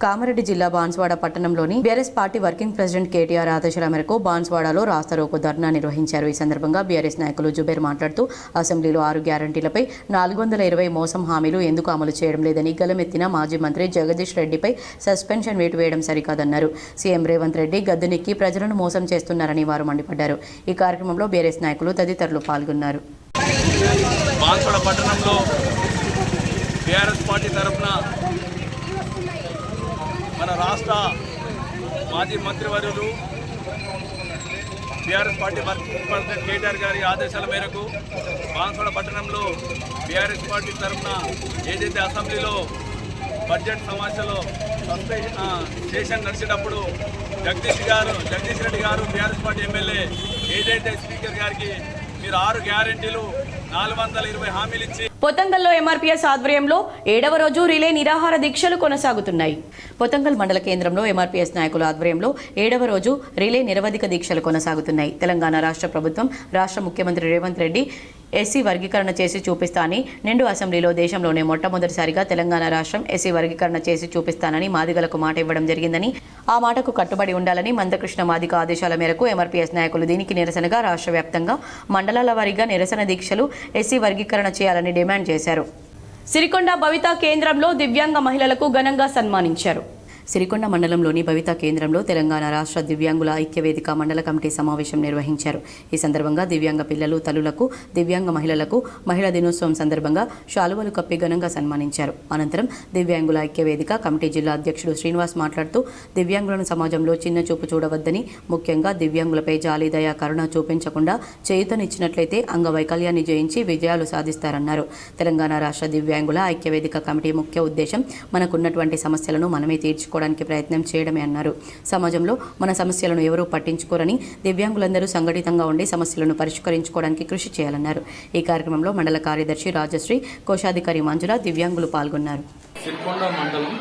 Speaker 1: కామారెడ్డి జిల్లా బాన్స్వాడ పట్టణంలోని BRS party working president KTR ఆదేశాల మేరకు బాన్స్వాడలో రాస్తారోకో ధర్నా నిర్వహించారు. ఈ సందర్భంగా బీఆర్ఎస్ నాయకులు జుబేర్ మాట్లాడుతూ అసెంబ్లీలో 6 గ్యారంటీలపై 420 మోసం హామీలు ఎందుకు అమలు చేయడం లేదని గలమెత్తిన మాజీ మంత్రి జగదీష్ రెడ్డిపై సస్పెన్షన్ వేటు వేయడం సరికాదన్నారు. సీఎం రేవంత్ రెడ్డి గద్దెనెక్కి ప్రజలను మోసం చేస్తున్నారని వారు మండిపడ్డారు. ఈ కార్యక్రమంలో బీఆర్ఎస్ నాయకులు తదితరులు పాల్గొన్నారు.
Speaker 8: బాన్స్వాడ పట్టణంలో బీఆర్ఎస్ పార్టీ తరఫున మన రాష్ట్ర మాజీ మంత్రివర్యులు BRS party working president KTR గారి ఆదేశాల మేరకు బాన్స్వాడ పట్టణంలో బీఆర్ఎస్ పార్టీ తరఫున ఏదైతే అసెంబ్లీలో బడ్జెట్ సమావేశంలో సెషన్ నడిచేటప్పుడు జగదీష్ రెడ్డి గారు బీఆర్ఎస్ పార్టీ ఎమ్మెల్యే ఏదైతే స్పీకర్ గారికి మీరు 6 గ్యారెంటీలు 420 హామీలు ఇచ్చి
Speaker 1: పొతంగల్లో ఎంఆర్పీఎస్ ఆధ్వర్యంలో 7వ రోజు రిలే నిరాహార దీక్షలు కొనసాగుతున్నాయి. పొతంగల్ మండల కేంద్రంలో ఎంఆర్పీఎస్ నాయకుల ఆధ్వర్యంలో 7వ రోజు రిలే నిరవధిక దీక్షలు కొనసాగుతున్నాయి. తెలంగాణ రాష్ట్ర ప్రభుత్వం, రాష్ట్ర ముఖ్యమంత్రి రేవంత్ రెడ్డి ఎస్సీ వర్గీకరణ చేసి చూపిస్తానని, నిండు అసెంబ్లీలో దేశంలోనే మొట్టమొదటిసారిగా తెలంగాణ రాష్ట్రం ఎస్సీ వర్గీకరణ చేసి చూపిస్తానని మాదిగలకు మాట ఇవ్వడం జరిగిందని, ఆ మాటకు కట్టుబడి ఉండాలని మందకృష్ణ మాదిగ ఆదేశాల మేరకు ఎంఆర్పీఎస్ నాయకులు దీనికి నిరసనగా రాష్ట్ర వ్యాప్తంగా మండలాల వారీగా నిరసన దీక్షలు ఎస్సీ వర్గీకరణ చేయాలని డిమాండ్ చేశారు. సిరికొండ భవిత కేంద్రంలో దివ్యాంగ మహిళలకు ఘనంగా సన్మానించారు. సిరికొండ మండలంలోని భవిత కేంద్రంలో తెలంగాణ రాష్ట్ర దివ్యాంగుల ఐక్యవేదిక మండల కమిటీ సమావేశం నిర్వహించారు. ఈ సందర్భంగా దివ్యాంగ పిల్లలు, తల్లులకు, దివ్యాంగ మహిళలకు మహిళా దినోత్సవం సందర్భంగా శాలువలు కప్పి ఘనంగా సన్మానించారు. అనంతరం దివ్యాంగుల ఐక్యవేదిక కమిటీ జిల్లా అధ్యక్షుడు శ్రీనివాస్ మాట్లాడుతూ దివ్యాంగులను సమాజంలో చిన్న చూపు చూడవద్దని, ముఖ్యంగా దివ్యాంగులపై జాలి, దయ, కరుణ చూపించకుండా చేయూతనిచ్చినట్లయితే అంగవైకల్యాన్ని జయించి విజయాలు సాధిస్తారన్నారు. తెలంగాణ రాష్ట్ర దివ్యాంగుల ఐక్యవేదిక కమిటీ ముఖ్య ఉద్దేశం మనకున్నటువంటి సమస్యలను మనమే తీర్చుకోవడానికి ప్రయత్నం చేయడమే అన్నారు. సమాజంలో మన సమస్యలను ఎవరూ పట్టించుకోరని, దివ్యాంగులందరూ సంఘటితంగా ఉండి సమస్యలను పరిష్కరించుకోవడానికి కృషి చేయాలన్నారు. ఈ కార్యక్రమంలో మండల కార్యదర్శి రాజశ్రీ, కోశాధికారి మంజుల, దివ్యాంగులు పాల్గొన్నారు.
Speaker 16: సిరికొండ మండలం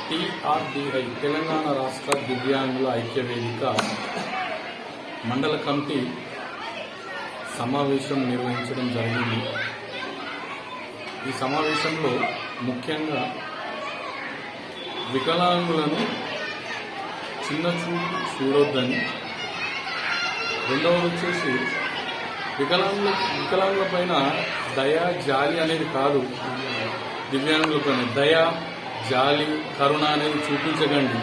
Speaker 16: TRDI తెలంగాణ రాష్ట్ర దివ్యాంగుల ఐక్యవేదిక మండల కమిటీ సమావేశం నిర్వహించడం జరిగింది. ఈ సమావేశంలో ముఖ్యంగా వికలాంగులను చిన్న చూపు చూడొద్దని, రెండవది వచ్చేసి వికలాంగుల పైన దయ, జాలి అనేది కాదు, దివ్యాంగుల పైన దయ, జాలి, కరుణ అనేది చూపించకండి.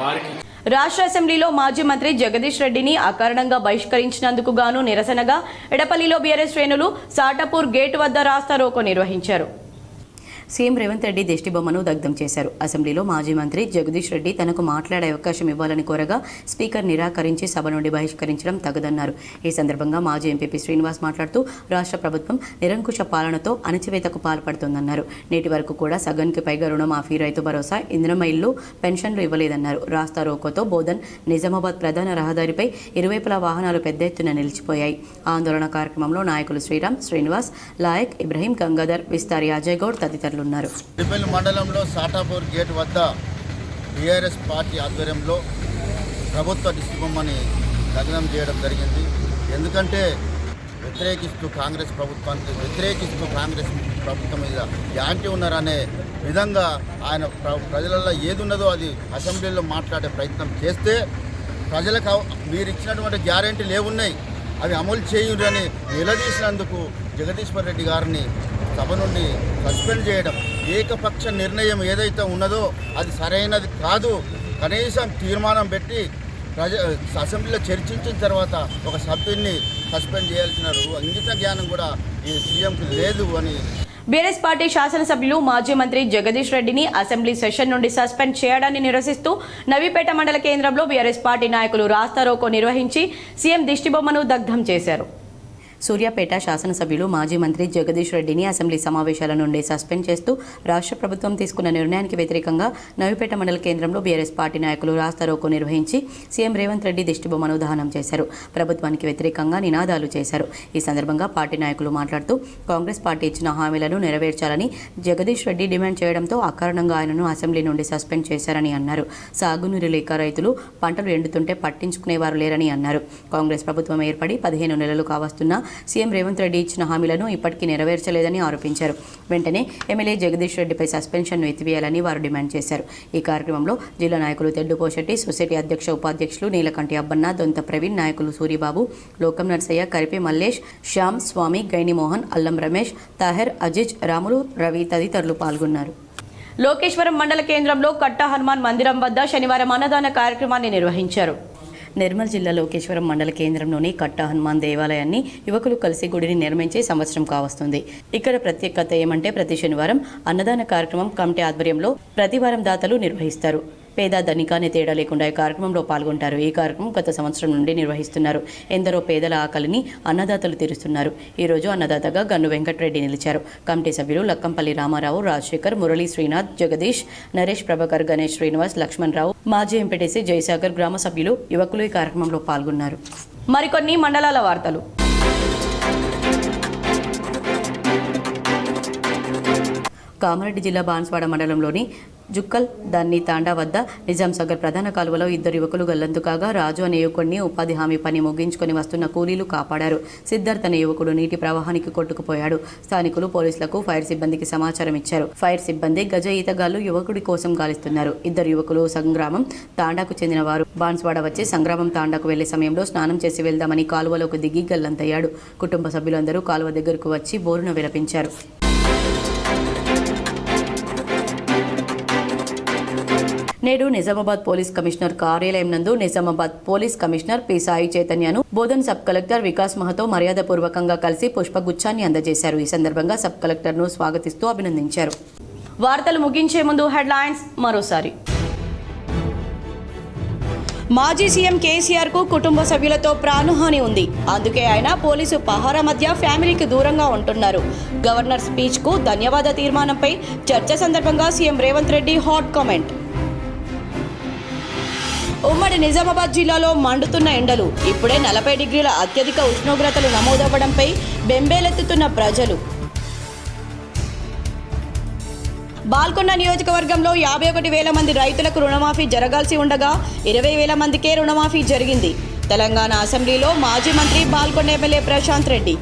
Speaker 16: వారికి
Speaker 1: రాష్ట్ర అసెంబ్లీలో మాజీ మంత్రి జగదీష్ రెడ్డిని అకారణంగా బహిష్కరించినందుకు గాను నిరసనగా ఎడపల్లిలో బీఆర్ఎస్ శ్రేణులు సాటాపూర్ గేటు వద్ద రాస్తారోకో నిర్వహించారు. సీఎం రేవంత్ రెడ్డి దిష్టిబొమ్మను దగ్ధం చేశారు. అసెంబ్లీలో మాజీ మంత్రి జగదీష్ రెడ్డి తనకు మాట్లాడే అవకాశం ఇవ్వాలని కోరగా స్పీకర్ నిరాకరించి సభ నుండి బహిష్కరించడం తగదన్నారు. ఈ సందర్భంగా మాజీ ఎంపీపీ శ్రీనివాస్ మాట్లాడుతూ రాష్ట్ర ప్రభుత్వం నిరంకుశ పాలనతో అణచివేతకు పాల్పడుతోందన్నారు. నేటి వరకు కూడా సగానికి పైగా రుణమాఫీ, రైతు భరోసా, ఇందిరమ్మ ఇల్లు, పెన్షన్లు ఇవ్వలేదన్నారు. రాస్తారోకోతో బోధన్, నిజామాబాద్ ప్రధాన రహదారిపై ఇరువైపులా వాహనాలు పెద్ద ఎత్తున నిలిచిపోయాయి. ఆందోళన కార్యక్రమంలో నాయకులు శ్రీరామ్, శ్రీనివాస్, లాయక్, ఇబ్రహీం, గంగాధర్, విస్తారి, అజయ్ గౌడ్ తదితరులు ఉన్నారు.
Speaker 17: ఎడపల్లి మండలంలో సాటాపూర్ గేట్ వద్ద బీఆర్ఎస్ పార్టీ ఆధ్వర్యంలో ప్రభుత్వ దిష్టిబొమ్మని దగ్ధం చేయడం జరిగింది. ఎందుకంటే వ్యతిరేకిస్తూ కాంగ్రెస్ ప్రభుత్వం మీద యాంటీ ఉన్నారనే విధంగా ఆయన ప్రజలలో ఏది ఉన్నదో అది అసెంబ్లీలో మాట్లాడే ప్రయత్నం చేస్తే, ప్రజలకు మీరు ఇచ్చినటువంటి గ్యారెంటీలు ఏమున్నాయి అవి అమలు చేయురని నిలదీసినందుకు జగదీశ్వర్ రెడ్డి గారిని సభ నుండి సస్పెండ్ చేయడం, ఏకపక్ష నిర్ణయం ఏదైతే ఉన్నదో అది సరైనది కాదు. కనీసం తీర్మానం పెట్టి అసెంబ్లీలో చర్చించిన తర్వాత ఒక సభ్యుడిని సస్పెండ్ చేయాల్సిన ఇంగిత జ్ఞానం కూడా ఈ సీఎంకి లేదు అని
Speaker 1: బీఆర్ఎస్ పార్టీ శాసనసభ్యులు మాజీ మంత్రి జగదీష్ రెడ్డిని అసెంబ్లీ సెషన్ నుండి సస్పెండ్ చేయడాన్ని నిరసిస్తూ నవీపేట మండల కేంద్రంలో బీఆర్ఎస్ పార్టీ నాయకులు రాస్తారోకో నిర్వహించి సీఎం దిష్టిబొమ్మను దగ్ధం చేశారు. సూర్యాపేట శాసనసభ్యులు మాజీ మంత్రి జగదీష్ రెడ్డిని అసెంబ్లీ సమావేశాల నుండి సస్పెండ్ చేస్తూ రాష్ట్ర ప్రభుత్వం తీసుకున్న నిర్ణయానికి వ్యతిరేకంగా నవీపేట మండల కేంద్రంలో బీఆర్ఎస్ పార్టీ నాయకులు రాస్తారోకో నిర్వహించి సీఎం రేవంత్ రెడ్డి దిష్టిబొమ్మను దహనం చేశారు. ప్రభుత్వానికి వ్యతిరేకంగా నినాదాలు చేశారు. ఈ సందర్భంగా పార్టీ నాయకులు మాట్లాడుతూ కాంగ్రెస్ పార్టీ ఇచ్చిన హామీలను నెరవేర్చాలని జగదీష్ రెడ్డి డిమాండ్ చేయడంతో అకారణంగా ఆయనను అసెంబ్లీ నుండి సస్పెండ్ చేశారని అన్నారు. సాగునీరు లేక రైతులు పంటలు ఎండుతుంటే పట్టించుకునేవారు లేరని అన్నారు. కాంగ్రెస్ ప్రభుత్వం ఏర్పడి 15 నెలలు కావస్తున్నా సీఎం రేవంత్ రెడ్డి ఇచ్చిన హామీలను ఇప్పటికీ నెరవేర్చలేదని ఆరోపించారు. వెంటనే ఎమ్మెల్యే జగదీష్ రెడ్డిపై సస్పెన్షన్ను ఎత్తివేయాలని వారు డిమాండ్ చేశారు. ఈ కార్యక్రమంలో జిల్లా నాయకులు తెడ్డు పోషెట్టి, సొసైటీ అధ్యక్ష ఉపాధ్యక్షులు నీలకంటి అబ్బన్న, దొంత ప్రవీణ్, నాయకులు సూరిబాబు, లోకం నర్సయ్య, కరిపే మల్లేష్, శ్యామ్, స్వామి, గైని మోహన్, అల్లం రమేష్, తాహెర్, అజిజ్, రాములు, రవి తదితరులు పాల్గొన్నారు. లోకేశ్వరం మండల కేంద్రంలో కట్ట హనుమాన్ మందిరం వద్ద శనివారం అన్నదాన కార్యక్రమాన్ని నిర్వహించారు. నిర్మల్ జిల్లా లోకేశ్వరం మండల కేంద్రంలోని కట్ట హనుమాన్ దేవాలయాన్ని యువకులు కలిసి గుడిని నిర్మించి సంవత్సరం కావస్తుంది. ఇక్కడ ప్రత్యేకత ఏమంటే ప్రతి శనివారం అన్నదాన కార్యక్రమం కమిటీ ఆధ్వర్యంలో ప్రతి వారం దాతలు నిర్వహిస్తారు. పేద ధనికాన్ని తేడా లేకుండా ఈ కార్యక్రమంలో పాల్గొంటారు. ఈ కార్యక్రమం గత సంవత్సరం నుండి నిర్వహిస్తున్నారు. ఎందరో పేదల ఆకలిని అన్నదాతలు తీరుస్తున్నారు. ఈ రోజు అన్నదాతగా గన్ను వెంకటరెడ్డి నిలిచారు. కమిటీ సభ్యులు లక్కంపల్లి రామారావు, రాజశేఖర్, మురళీ, శ్రీనాథ్, జగదీష్, నరేష్, ప్రభాకర్, గణేష్, శ్రీనివాస్, లక్ష్మణ్ రావు, మాజీ ఎంపీటీసీ జయసాగర్, గ్రామ సభ్యులు, యువకులు ఈ కార్యక్రమంలో పాల్గొన్నారు. మరికొన్ని మండలాల వార్తలు. కామారెడ్డి జిల్లా బాన్స్వాడ మండలంలోని జుక్కల్ దన్ని తాండా వద్ద నిజాం సాగర్ ప్రధాన కాలువలో 2 యువకులు గల్లంతు కాగా రాజు అనే యువకుడిని ఉపాధి హామీ పని ముగించుకొని వస్తున్న కూలీలు కాపాడారు. సిద్ధార్థ్ అనే యువకుడు నీటి ప్రవాహానికి కొట్టుకుపోయాడు. స్థానికులు పోలీసులకు, ఫైర్ సిబ్బందికి సమాచారం ఇచ్చారు. ఫైర్ సిబ్బంది గజ ఈతగాళ్లు యువకుడి కోసం గాలిస్తున్నారు. 2 యువకులు సంగ్రామం తాండాకు చెందిన వారు బాన్స్వాడ వచ్చి సంగ్రామం తాండాకు వెళ్లే సమయంలో స్నానం చేసి వెళ్దామని కాలువలోకి దిగి గల్లంతయ్యాడు. కుటుంబ సభ్యులందరూ కాలువ దగ్గరకు వచ్చి బోరున విలపించారు. నేడు నిజామాబాద్ పోలీస్ కమిషనర్ కార్యాలయం నందు Nizamabad police commissioner P Sai చైతన్యను బోధన్ సబ్ కలెక్టర్ వికాస్ మహతో మర్యాదపూర్వకంగా కలిసి పుష్పగుచ్చాన్ని అందజేశారు. ఈ సందర్భంగా సబ్ కలెక్టర్ను స్వాగతిస్తూ అభినందించారు. వార్తలు ముగించే ముందు హెడ్లైన్స్ మరోసారి. మాజీ సీఎం కేసీఆర్ కు కుటుంబ సభ్యులతో ప్రాణహాని ఉంది. అందుకే ఆయన పోలీసు పహారా మధ్య ఫ్యామిలీకి దూరంగా ఉంటున్నారు. గవర్నర్ స్పీచ్ కు ధన్యవాద తీర్మానంపై చర్చ సందర్భంగా CM Revanth Reddy hot comment. ఉమ్మడి నిజామాబాద్ జిల్లాలో మండుతున్న ఎండలు. ఇప్పుడే 40 డిగ్రీల అత్యధిక ఉష్ణోగ్రతలు నమోదవ్వడంపై బెంబేలెత్తుతున్న ప్రజలు. బాల్కొండ నియోజకవర్గంలో 51,000 మంది రైతులకు రుణమాఫీ జరగాల్సి ఉండగా 20,000 మందికే రుణమాఫీ జరిగింది. తెలంగాణ అసెంబ్లీలో మాజీ మంత్రి బాల్కొండ ఎమ్మెల్యే ప్రశాంత్ రెడ్డి.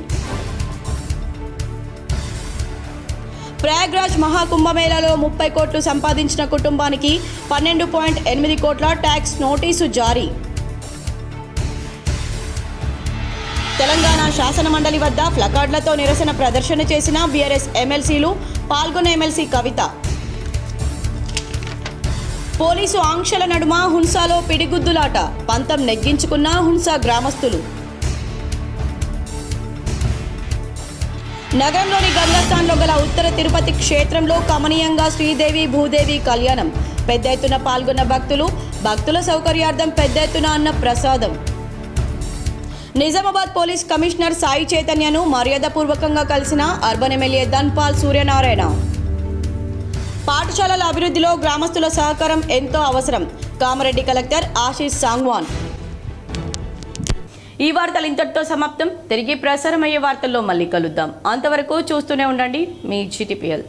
Speaker 1: ప్రయాగ్రాజ్ మహాకుంభమేళాలో 30 కోట్లు సంపాదించిన కుటుంబానికి 12.8 కోట్ల ట్యాక్స్ నోటీసు జారీ. తెలంగాణ శాసన మండలి వద్ద ప్లకార్డులతో నిరసన ప్రదర్శన చేసిన బీఆర్ఎస్ ఎమ్మెల్సీలు, పాల్గొన్న ఎమ్మెల్సీ కవిత. పోలీసు ఆంక్షల నడుమ హున్సాలో పిడిగుద్దులాట, పంతం నెగ్గించుకున్న హున్సా గ్రామస్తులు. నగరంలోని గంగాస్థాన్లో గల ఉత్తర తిరుపతి క్షేత్రంలో కమనీయంగా శ్రీదేవి భూదేవి కళ్యాణం. పెద్ద ఎత్తున పాల్గొన్న భక్తుల సౌకర్యార్థం పెద్ద ఎత్తున అన్న ప్రసాదం. నిజామాబాద్ పోలీస్ కమిషనర్ సాయి చైతన్యను మర్యాదపూర్వకంగా కలిసిన అర్బన్ ఎమ్మెల్యే ధన్పాల్ సూర్యనారాయణ. పాఠశాలల అభివృద్ధిలో గ్రామస్తుల సహకారం ఎంతో అవసరం. కామారెడ్డి కలెక్టర్ ఆశీష్ సాంగ్వాన్. ఈ వార్తలు ఇంతటితో సమాప్తం. తిరిగి ప్రసారమయ్యే వార్తల్లో మళ్ళీ కలుద్దాం. అంతవరకు చూస్తూనే ఉండండి మీ GTPL.